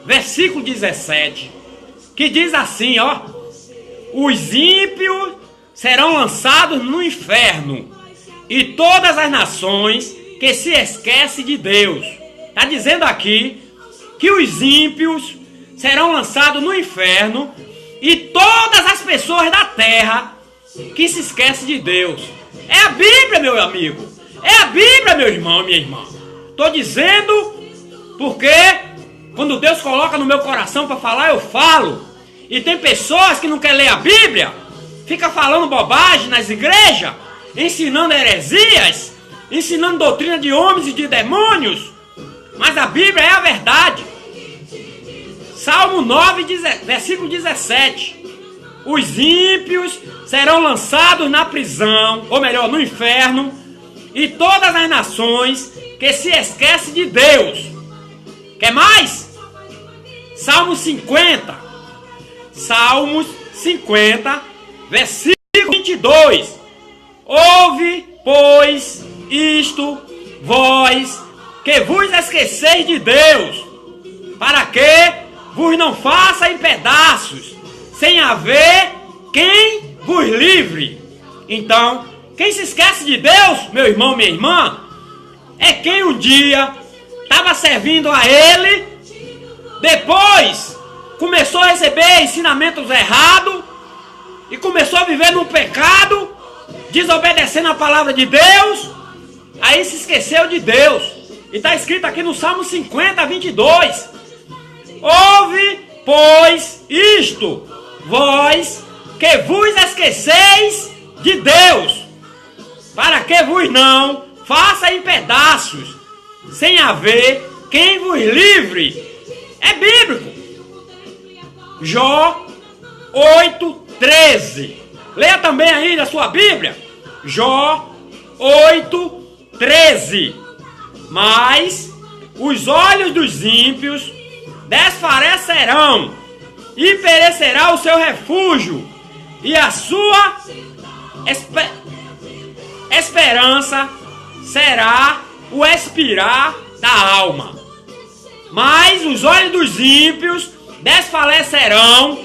versículo 17, que diz assim, ó: os ímpios serão lançados no inferno, e todas as nações que se esquecem de Deus. Está dizendo aqui que os ímpios serão lançados no inferno e todas as pessoas da terra que se esquecem de Deus. É a Bíblia, meu amigo. É a Bíblia, meu irmão, minha irmã. Estou dizendo porque quando Deus coloca no meu coração para falar, eu falo. E tem pessoas que não querem ler a Bíblia, fica falando bobagem nas igrejas, ensinando heresias, ensinando doutrina de homens e de demônios. Mas a Bíblia é a verdade. Salmo 9, versículo 17. Os ímpios serão lançados na prisão, ou melhor, no inferno, e todas as nações que se esquecem de Deus. Quer mais? Salmo 50. Salmos 50, versículo 22. Ouve, pois, isto, vós, que vos esqueceis de Deus, para que vos não faça em pedaços, sem haver quem vos livre. Então, quem se esquece de Deus, meu irmão, minha irmã, é quem um dia estava servindo a Ele, depois começou a receber ensinamentos errados e começou a viver num pecado, desobedecendo a palavra de Deus, aí se esqueceu de Deus. E está escrito aqui no Salmo 50, 22. Ouve, pois, isto, vós que vos esqueceis de Deus, para que vos não faça em pedaços, sem haver quem vos livre. É bíblico. Jó 8:13. Leia também aí na sua Bíblia. Jó 8:13. Mas os olhos dos ímpios desfalecerão, e perecerá o seu refúgio, e a sua esperança será o expirar da alma. Mas os olhos dos ímpios desfalecerão,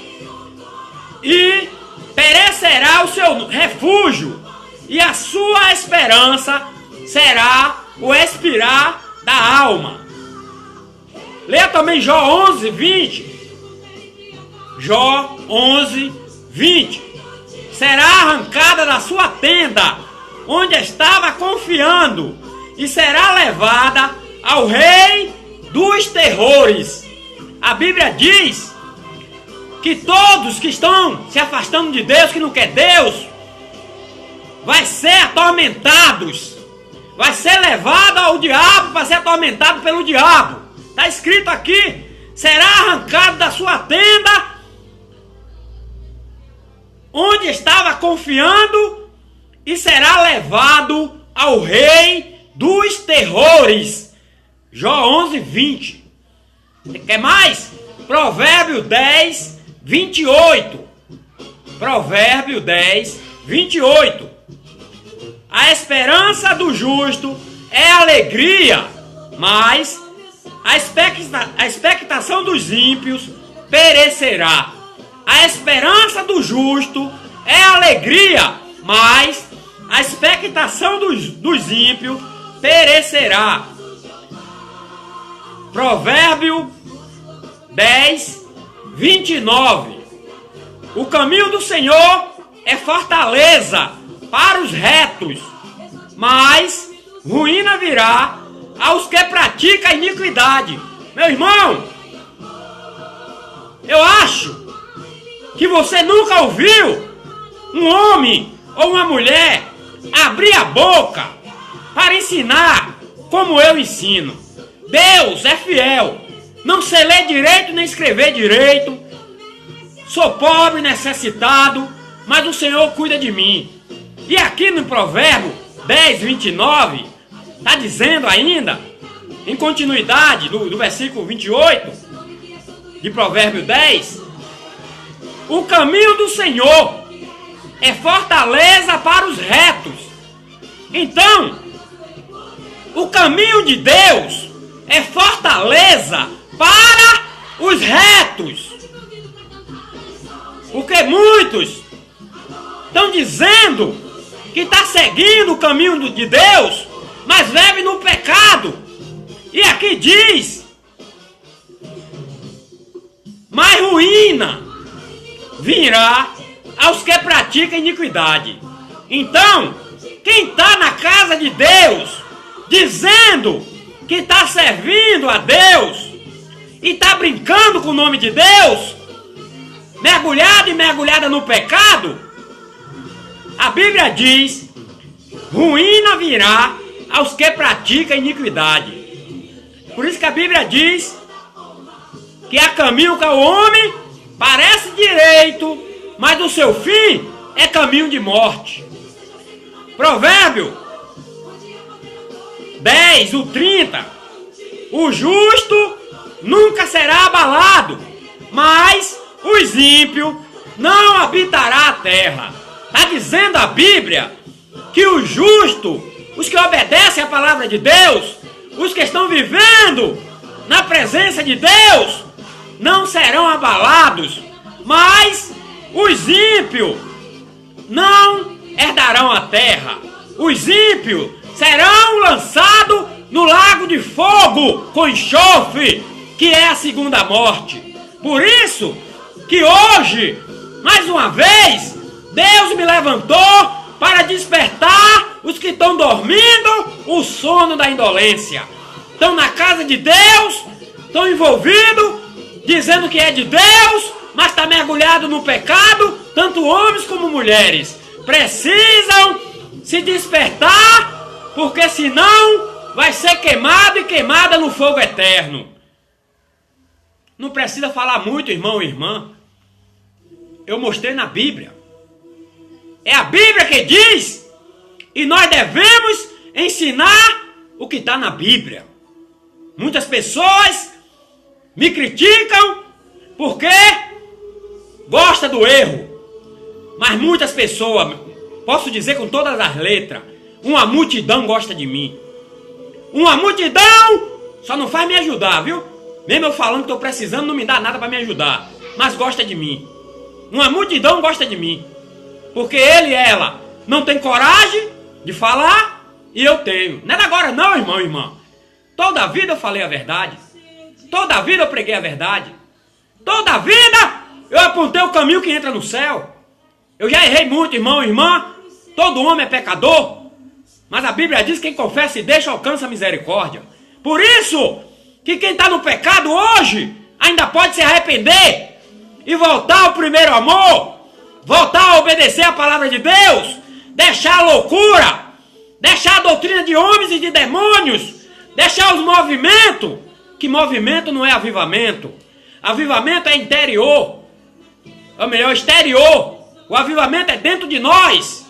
e perecerá o seu refúgio, e a sua esperança será o expirar da alma. Leia também Jó 11:20. Jó 11:20. Será arrancada da sua tenda, onde estava confiando, e será levada ao rei dos terrores. A Bíblia diz que todos que estão se afastando de Deus, que não quer Deus, vai ser atormentados, vai ser levado ao diabo para ser atormentado pelo diabo. Está escrito aqui: será arrancado da sua tenda, onde estava confiando, e será levado ao rei dos terrores. Jó 11:20. Quer mais? Provérbio 10:28. Provérbio 10:28. A esperança do justo é alegria, mas a expectação dos ímpios perecerá. A esperança do justo é alegria, mas a expectação dos ímpios perecerá. Provérbio 10:29. O caminho do Senhor é fortaleza para os retos, mas ruína virá aos que praticam a iniquidade. Meu irmão, eu acho que você nunca ouviu um homem ou uma mulher abrir a boca para ensinar como eu ensino. Deus é fiel. Não sei ler direito nem escrever direito. Sou pobre, necessitado, mas o Senhor cuida de mim. E aqui no Provérbio 10, 29, está dizendo ainda, em continuidade do versículo 28 de Provérbio 10, o caminho do Senhor é fortaleza para os retos. Então, o caminho de Deus é fortaleza para os retos. Porque muitos estão dizendo que está seguindo o caminho de Deus, mas vive no pecado. E aqui diz, mas ruína virá aos que praticam iniquidade. Então, quem está na casa de Deus, dizendo que está servindo a Deus, e está brincando com o nome de Deus, mergulhado e mergulhada no pecado, a Bíblia diz, ruína virá aos que praticam iniquidade. Por isso que a Bíblia diz que há caminho que o homem parece direito, mas o seu fim é caminho de morte. Provérbio 10, o 30. O justo nunca será abalado, mas os ímpios não habitará a terra. Está dizendo a Bíblia que o justo, os que obedecem à palavra de Deus, os que estão vivendo na presença de Deus, não serão abalados, mas os ímpios não herdarão a terra. Os ímpios serão lançados no lago de fogo com enxofre, que é a segunda morte. Por isso que hoje, mais uma vez, Deus me levantou para despertar os que estão dormindo o sono da indolência. Estão na casa de Deus, estão envolvidos, dizendo que é de Deus, mas está mergulhado no pecado, tanto homens como mulheres. Precisam se despertar, porque senão vai ser queimado e queimada no fogo eterno. Não precisa falar muito, irmão e irmã. Eu mostrei na Bíblia. É a Bíblia que diz, e nós devemos ensinar o que está na Bíblia. Muitas pessoas me criticam porque gostam do erro. Mas muitas pessoas, posso dizer com todas as letras, uma multidão gosta de mim. Uma multidão só não faz me ajudar, viu? Mesmo eu falando que estou precisando, não me dá nada para me ajudar. Mas gosta de mim. Uma multidão gosta de mim. Porque ele e ela não tem coragem de falar e eu tenho. Não é agora não, irmão e irmã. Toda a vida eu falei a verdade. Toda a vida eu preguei a verdade. Toda a vida eu apontei o caminho que entra no céu. Eu já errei muito, irmão e irmã. Todo homem é pecador. Mas a Bíblia diz que quem confessa e deixa alcança a misericórdia. Por isso que quem está no pecado hoje ainda pode se arrepender e voltar ao primeiro amor. Voltar a obedecer a palavra de Deus. Deixar a loucura. Deixar a doutrina de homens e de demônios. Deixar os movimentos. Que movimento não é avivamento. Avivamento é interior. Ou melhor, exterior. O avivamento é dentro de nós.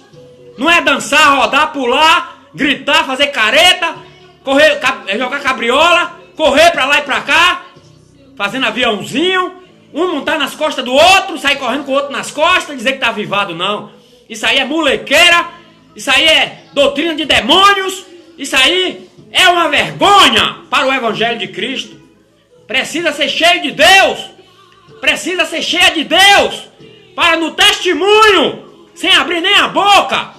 Não é dançar, rodar, pular, gritar, fazer careta, correr, jogar cabriola, correr pra lá e pra cá, fazendo aviãozinho, um montar nas costas do outro, sair correndo com o outro nas costas, dizer que tá avivado, não. Isso aí é molequeira, isso aí é doutrina de demônios, isso aí é uma vergonha para o Evangelho de Cristo. Precisa ser cheio de Deus, precisa ser cheia de Deus, para no testemunho, sem abrir nem a boca,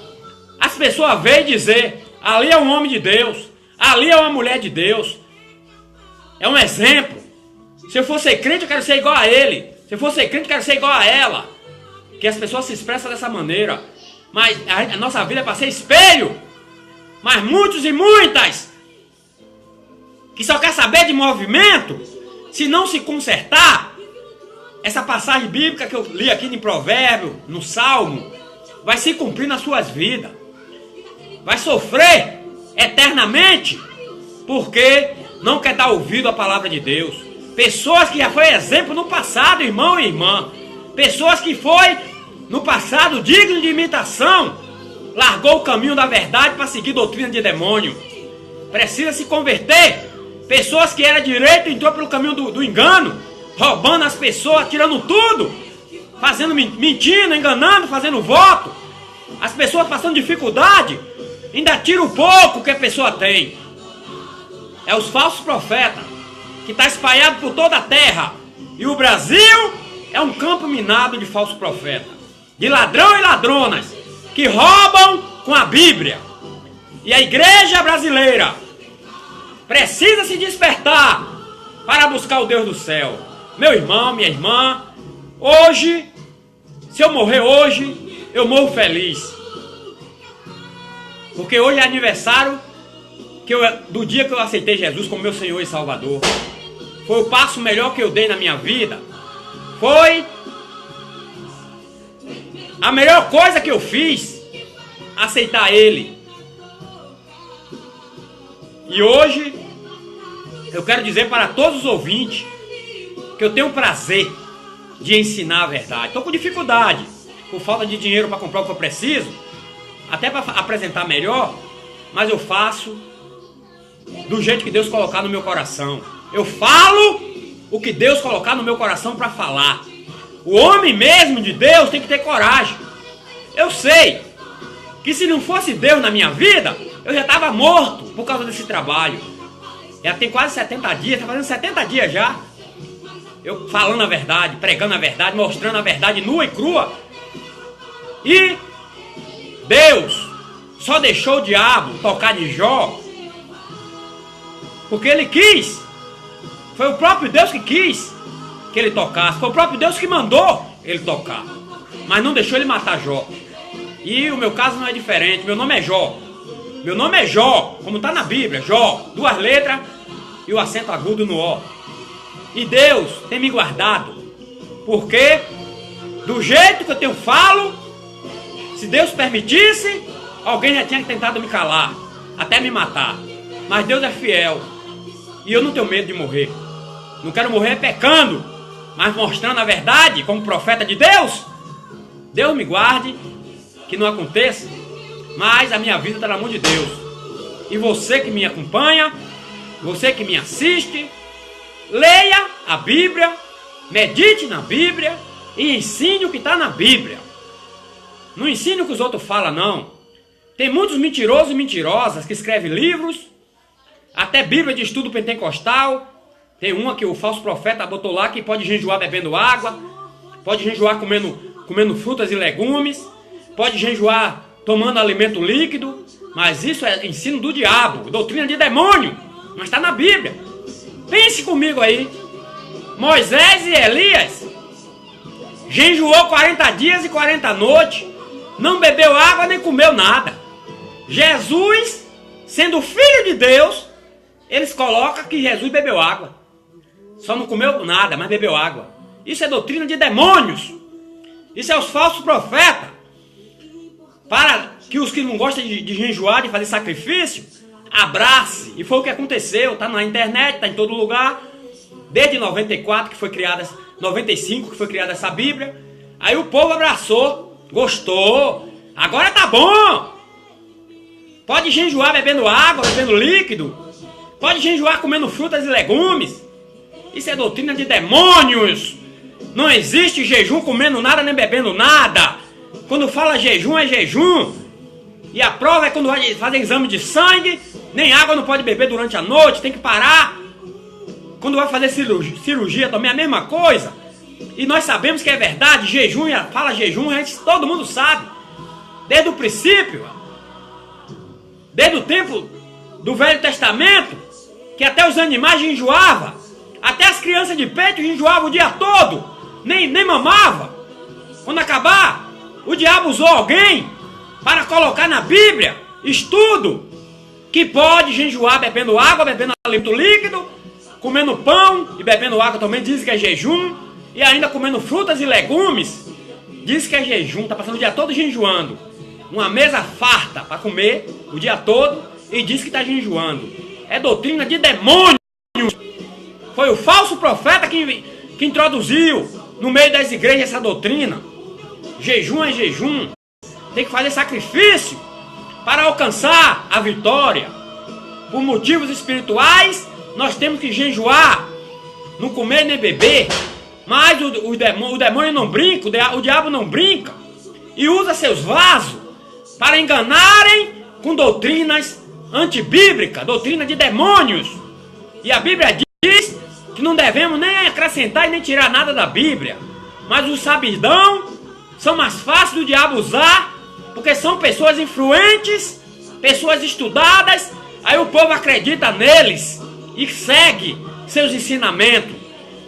as pessoas veem dizer, ali é um homem de Deus, ali é uma mulher de Deus. É um exemplo. Se eu for ser crente, eu quero ser igual a ele. Se eu for ser crente, eu quero ser igual a ela. Que as pessoas se expressam dessa maneira. Mas a nossa vida é para ser espelho. Mas muitos e muitas que só quer saber de movimento, se não se consertar, essa passagem bíblica que eu li aqui em Provérbio, no Salmo, vai se cumprir nas suas vidas. Vai sofrer eternamente, porque não quer dar ouvido à palavra de Deus. Pessoas que já foi exemplo no passado, irmão e irmã. Pessoas que foi no passado digno de imitação, largou o caminho da verdade para seguir doutrina de demônio. Precisa se converter. Pessoas que era direito entrou pelo caminho do engano, roubando as pessoas, tirando tudo, fazendo mentindo, enganando, fazendo voto. As pessoas passando dificuldade, ainda tira o pouco que a pessoa tem. É os falsos profetas que está espalhado por toda a terra. E o Brasil é um campo minado de falsos profetas, de ladrão e ladronas que roubam com a Bíblia. E a igreja brasileira precisa se despertar para buscar o Deus do céu. Meu irmão, minha irmã, hoje, se eu morrer hoje, eu morro feliz. Porque hoje é aniversário do dia que eu aceitei Jesus como meu Senhor e Salvador. Foi o passo melhor que eu dei na minha vida. Foi a melhor coisa que eu fiz, aceitar Ele. E hoje, eu quero dizer para todos os ouvintes que eu tenho prazer de ensinar a verdade. Estou com dificuldade, por falta de dinheiro para comprar o que eu preciso, até para apresentar melhor, mas eu faço do jeito que Deus colocar no meu coração. Eu falo o que Deus colocar no meu coração para falar. O homem mesmo de Deus tem que ter coragem. Eu sei que se não fosse Deus na minha vida, eu já estava morto por causa desse trabalho. Já tem quase 70 dias, está fazendo 70 dias já. Eu falando a verdade, pregando a verdade, mostrando a verdade nua e crua. E Deus só deixou o diabo tocar de Jó porque ele quis. Foi o próprio Deus que quis que ele tocasse. Foi o próprio Deus que mandou ele tocar. Mas não deixou ele matar Jó. E o meu caso não é diferente. Meu nome é Jó. Meu nome é Jó, como está na Bíblia. Jó, 2 letras e o acento agudo no O. E Deus tem me guardado. Porque do jeito que eu falo, se Deus permitisse, alguém já tinha tentado me calar, até me matar. Mas Deus é fiel. E eu não tenho medo de morrer. Não quero morrer pecando, mas mostrando a verdade como profeta de Deus. Deus me guarde, que não aconteça, mas a minha vida está na mão de Deus. E você que me acompanha, você que me assiste, leia a Bíblia, medite na Bíblia e ensine o que está na Bíblia. Não ensine o que os outros falam, não. Tem muitos mentirosos e mentirosas que escrevem livros, até Bíblia de estudo pentecostal. Tem uma que o falso profeta botou lá que pode jejuar bebendo água, pode jejuar comendo frutas e legumes, pode jejuar tomando alimento líquido, mas isso é ensino do diabo, doutrina de demônio, mas está na Bíblia. Pense comigo aí, Moisés e Elias jejuou 40 dias e 40 noites, não bebeu água nem comeu nada. Jesus, sendo filho de Deus, eles colocam que Jesus bebeu água. Só não comeu nada, mas bebeu água. Isso é doutrina de demônios. Isso é os falsos profetas. Para que os que não gostam de jejuar, de fazer sacrifício, abrace. E foi o que aconteceu. Está na internet, está em todo lugar. Desde 94 que foi criada, 95 que foi criada essa Bíblia. Aí o povo abraçou, gostou. Agora tá bom. Pode jejuar bebendo água, bebendo líquido. Pode jejuar comendo frutas e legumes. Isso é doutrina de demônios. Não existe jejum comendo nada nem bebendo nada. Quando fala jejum, é jejum. E a prova é quando vai fazer exame de sangue, nem água não pode beber durante a noite, tem que parar. Quando vai fazer cirurgia também é a mesma coisa. E nós sabemos que é verdade, jejum, fala jejum, todo mundo sabe. Desde o princípio, desde o tempo do Velho Testamento, que até os animais jejuavam, até as crianças de peito jejuavam o dia todo, nem mamavam. Quando acabar, o diabo usou alguém para colocar na Bíblia estudo que pode jejuar bebendo água, bebendo alimento líquido, comendo pão e bebendo água também, diz que é jejum, e ainda comendo frutas e legumes, diz que é jejum, está passando o dia todo jejuando. Uma mesa farta para comer o dia todo e diz que está jejuando. É doutrina de demônio. Foi o falso profeta que introduziu no meio das igrejas essa doutrina. Jejum é jejum. Tem que fazer sacrifício para alcançar a vitória. Por motivos espirituais, nós temos que jejuar, não comer nem beber. Mas o demônio não brinca, o diabo não brinca. E usa seus vasos para enganarem com doutrinas antibíblicas, doutrina de demônios. E a Bíblia diz que não devemos nem acrescentar e nem tirar nada da Bíblia. Mas os sabidão são mais fáceis do diabo usar, porque são pessoas influentes, pessoas estudadas. Aí o povo acredita neles e segue seus ensinamentos.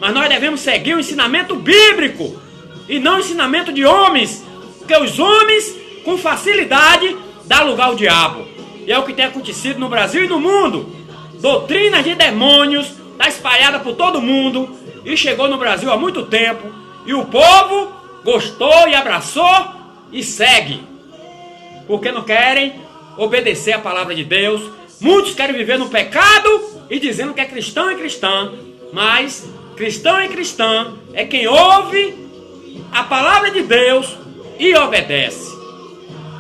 Mas nós devemos seguir o ensinamento bíblico e não o ensinamento de homens, porque os homens com facilidade dão lugar ao diabo. E é o que tem acontecido no Brasil e no mundo. Doutrinas de demônios está espalhada por todo mundo e chegou no Brasil há muito tempo. E o povo gostou e abraçou e segue, porque não querem obedecer a palavra de Deus. Muitos querem viver no pecado e dizendo que é cristão e cristã, mas cristão e cristã é quem ouve a palavra de Deus e obedece.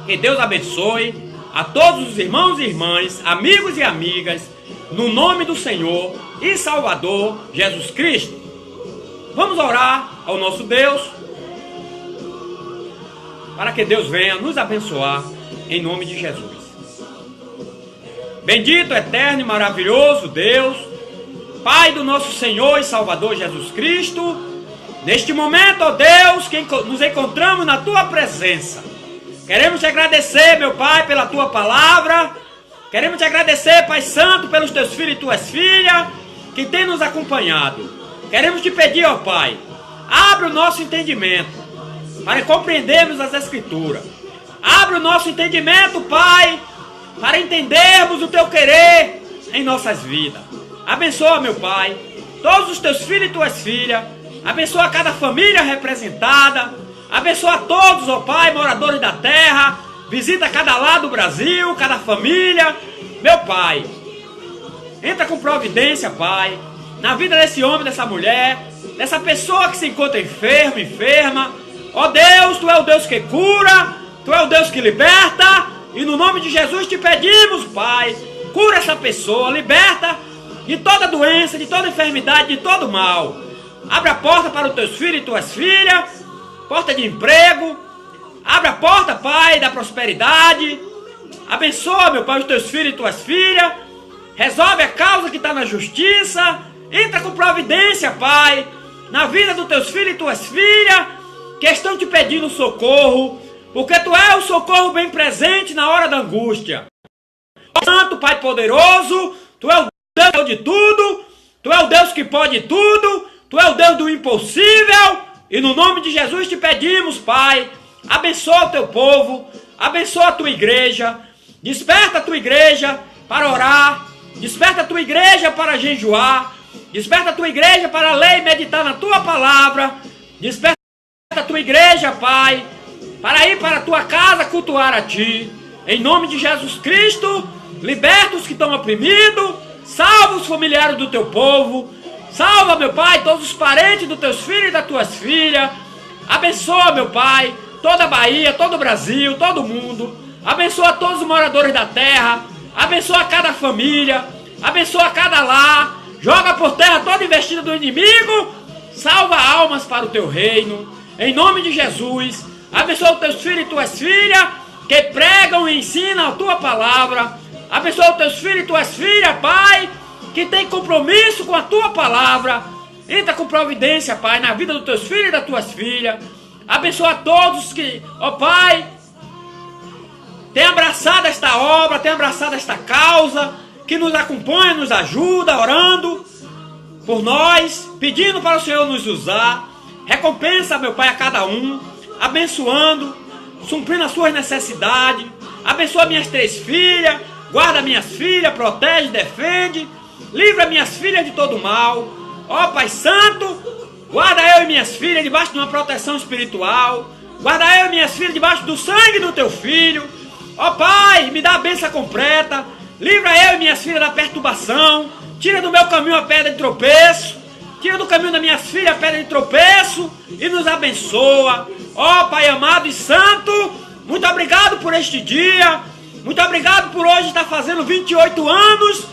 Que Deus abençoe a todos os irmãos e irmãs, amigos e amigas, no nome do Senhor e Salvador Jesus Cristo. Vamos orar ao nosso Deus, para que Deus venha nos abençoar em nome de Jesus. Bendito, eterno e maravilhoso Deus, Pai do nosso Senhor e Salvador Jesus Cristo, neste momento, ó Deus, que nos encontramos na Tua presença, queremos te agradecer, meu Pai, pela Tua palavra, queremos te agradecer, Pai Santo, pelos Teus filhos e Tuas filhas, que têm nos acompanhado. Queremos te pedir, ó Pai, abre o nosso entendimento, para compreendermos as Escrituras. Abre o nosso entendimento, Pai, para entendermos o Teu querer em nossas vidas. Abençoa, meu Pai, todos os Teus filhos e Tuas filhas. Abençoa cada família representada. Abençoa todos, ó Pai, moradores da terra. Visita cada lado do Brasil, cada família. Meu Pai, entra com providência, Pai, na vida desse homem, dessa mulher, dessa pessoa que se encontra enferma. Ó Deus, Tu é o Deus que cura, Tu é o Deus que liberta, e no nome de Jesus te pedimos, Pai, cura essa pessoa, liberta de toda doença, de toda enfermidade, de todo mal. Abre a porta para os Teus filhos e Tuas filhas, porta de emprego, abre a porta, Pai, da prosperidade. Abençoa, meu Pai, os Teus filhos e Tuas filhas, resolve a causa que está na justiça, entra com providência, Pai, na vida dos Teus filhos e Tuas filhas, que estão te pedindo socorro, porque Tu é o socorro bem presente na hora da angústia. Santo Pai poderoso, Tu é o Deus de tudo, Tu é o Deus que pode tudo, Tu é o Deus do impossível, e no nome de Jesus te pedimos, Pai, abençoa o Teu povo, abençoa a Tua igreja, desperta a Tua igreja para orar, desperta a Tua igreja para jejuar, desperta a Tua igreja para ler e meditar na Tua palavra, desperta a Tua igreja, Pai, para ir para a Tua casa cultuar a Ti. Em nome de Jesus Cristo, liberta os que estão oprimidos, salva os familiares do Teu povo, salva, meu Pai, todos os parentes dos Teus filhos e das Tuas filhas. Abençoa, meu Pai, toda a Bahia, todo o Brasil, todo o mundo. Abençoa todos os moradores da terra, abençoa cada família, abençoa cada lar, joga por terra toda investida do inimigo, salva almas para o Teu reino. Em nome de Jesus, abençoa os Teus filhos e Tuas filhas, que pregam e ensinam a Tua palavra. Abençoa os Teus filhos e Tuas filhas, Pai, que tem compromisso com a Tua palavra. Entra com providência, Pai, na vida dos Teus filhos e das Tuas filhas. Abençoa a todos que, ó Pai, tem abraçado esta obra, tem abraçado esta causa, que nos acompanha, nos ajuda, orando por nós, pedindo para o Senhor nos usar. Recompensa, meu Pai, a cada um, abençoando, suprindo as suas necessidades. Abençoa minhas 3 filhas, Guarda minhas filhas, protege, defende. Livra minhas filhas de todo mal. Ó Pai Santo, guarda eu e minhas filhas debaixo de uma proteção espiritual. Guarda eu e minhas filhas debaixo do sangue do teu filho. Ó Pai, me dá a bênção completa. Livra eu e minhas filhas da perturbação. Tira do meu caminho a pedra de tropeço. Tira do caminho das minhas filhas a pedra de tropeço. E nos abençoa. Ó Pai amado e santo, muito obrigado por este dia. Muito obrigado por hoje estar fazendo 28 anos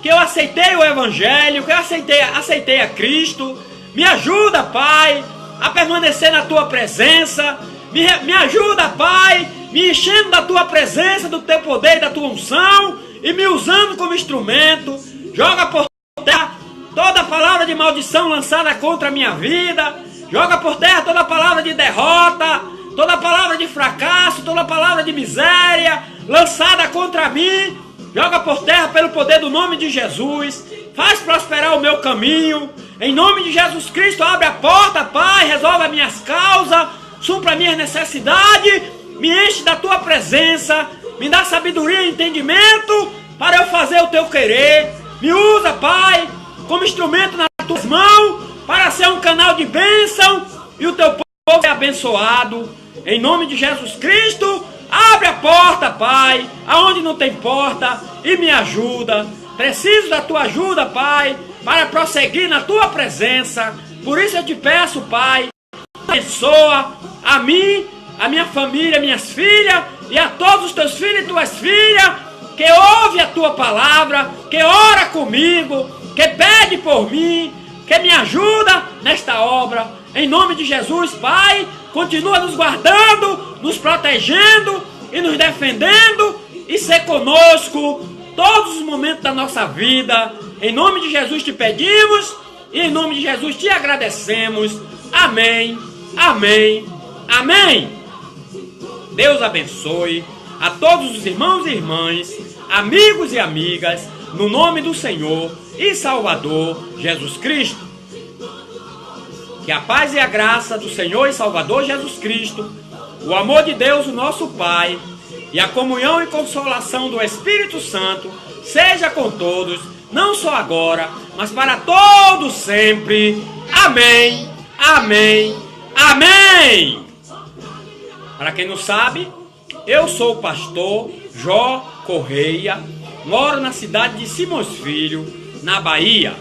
que eu aceitei o Evangelho, que eu aceitei a Cristo. Me ajuda, Pai, a permanecer na Tua presença. Me ajuda, Pai, me enchendo da Tua presença, do Teu poder e da Tua unção, e me usando como instrumento. Joga por terra toda palavra de maldição lançada contra a minha vida. Joga por terra toda palavra de derrota, toda palavra de fracasso, toda palavra de miséria lançada contra mim. Joga por terra pelo poder do nome de Jesus. Faz prosperar o meu caminho. Em nome de Jesus Cristo, abre a porta, Pai. Resolve as minhas causas. Supra as minhas necessidades. Me enche da Tua presença. Me dá sabedoria e entendimento para eu fazer o Teu querer. Me usa, Pai, como instrumento nas Tuas mãos para ser um canal de bênção e o Teu povo é abençoado. Em nome de Jesus Cristo, abre a porta, Pai, aonde não tem porta, e me ajuda. Preciso da Tua ajuda, Pai, para prosseguir na Tua presença. Por isso eu te peço, Pai, abençoa a mim, a minha família, minhas filhas, e a todos os Teus filhos e Tuas filhas, que ouve a Tua palavra, que ora comigo, que pede por mim, que me ajuda nesta obra. Em nome de Jesus, Pai, continua nos guardando, nos protegendo e nos defendendo e ser conosco todos os momentos da nossa vida. Em nome de Jesus te pedimos e em nome de Jesus te agradecemos. Amém, amém, amém. Deus abençoe a todos os irmãos e irmãs, amigos e amigas, no nome do Senhor e Salvador Jesus Cristo. Que a paz e a graça do Senhor e Salvador Jesus Cristo, o amor de Deus, o nosso Pai, e a comunhão e consolação do Espírito Santo seja com todos, não só agora, mas para todos sempre. Amém, amém, amém. Para quem não sabe, eu sou o pastor Jó Correia, moro na cidade de Simões Filho, na Bahia.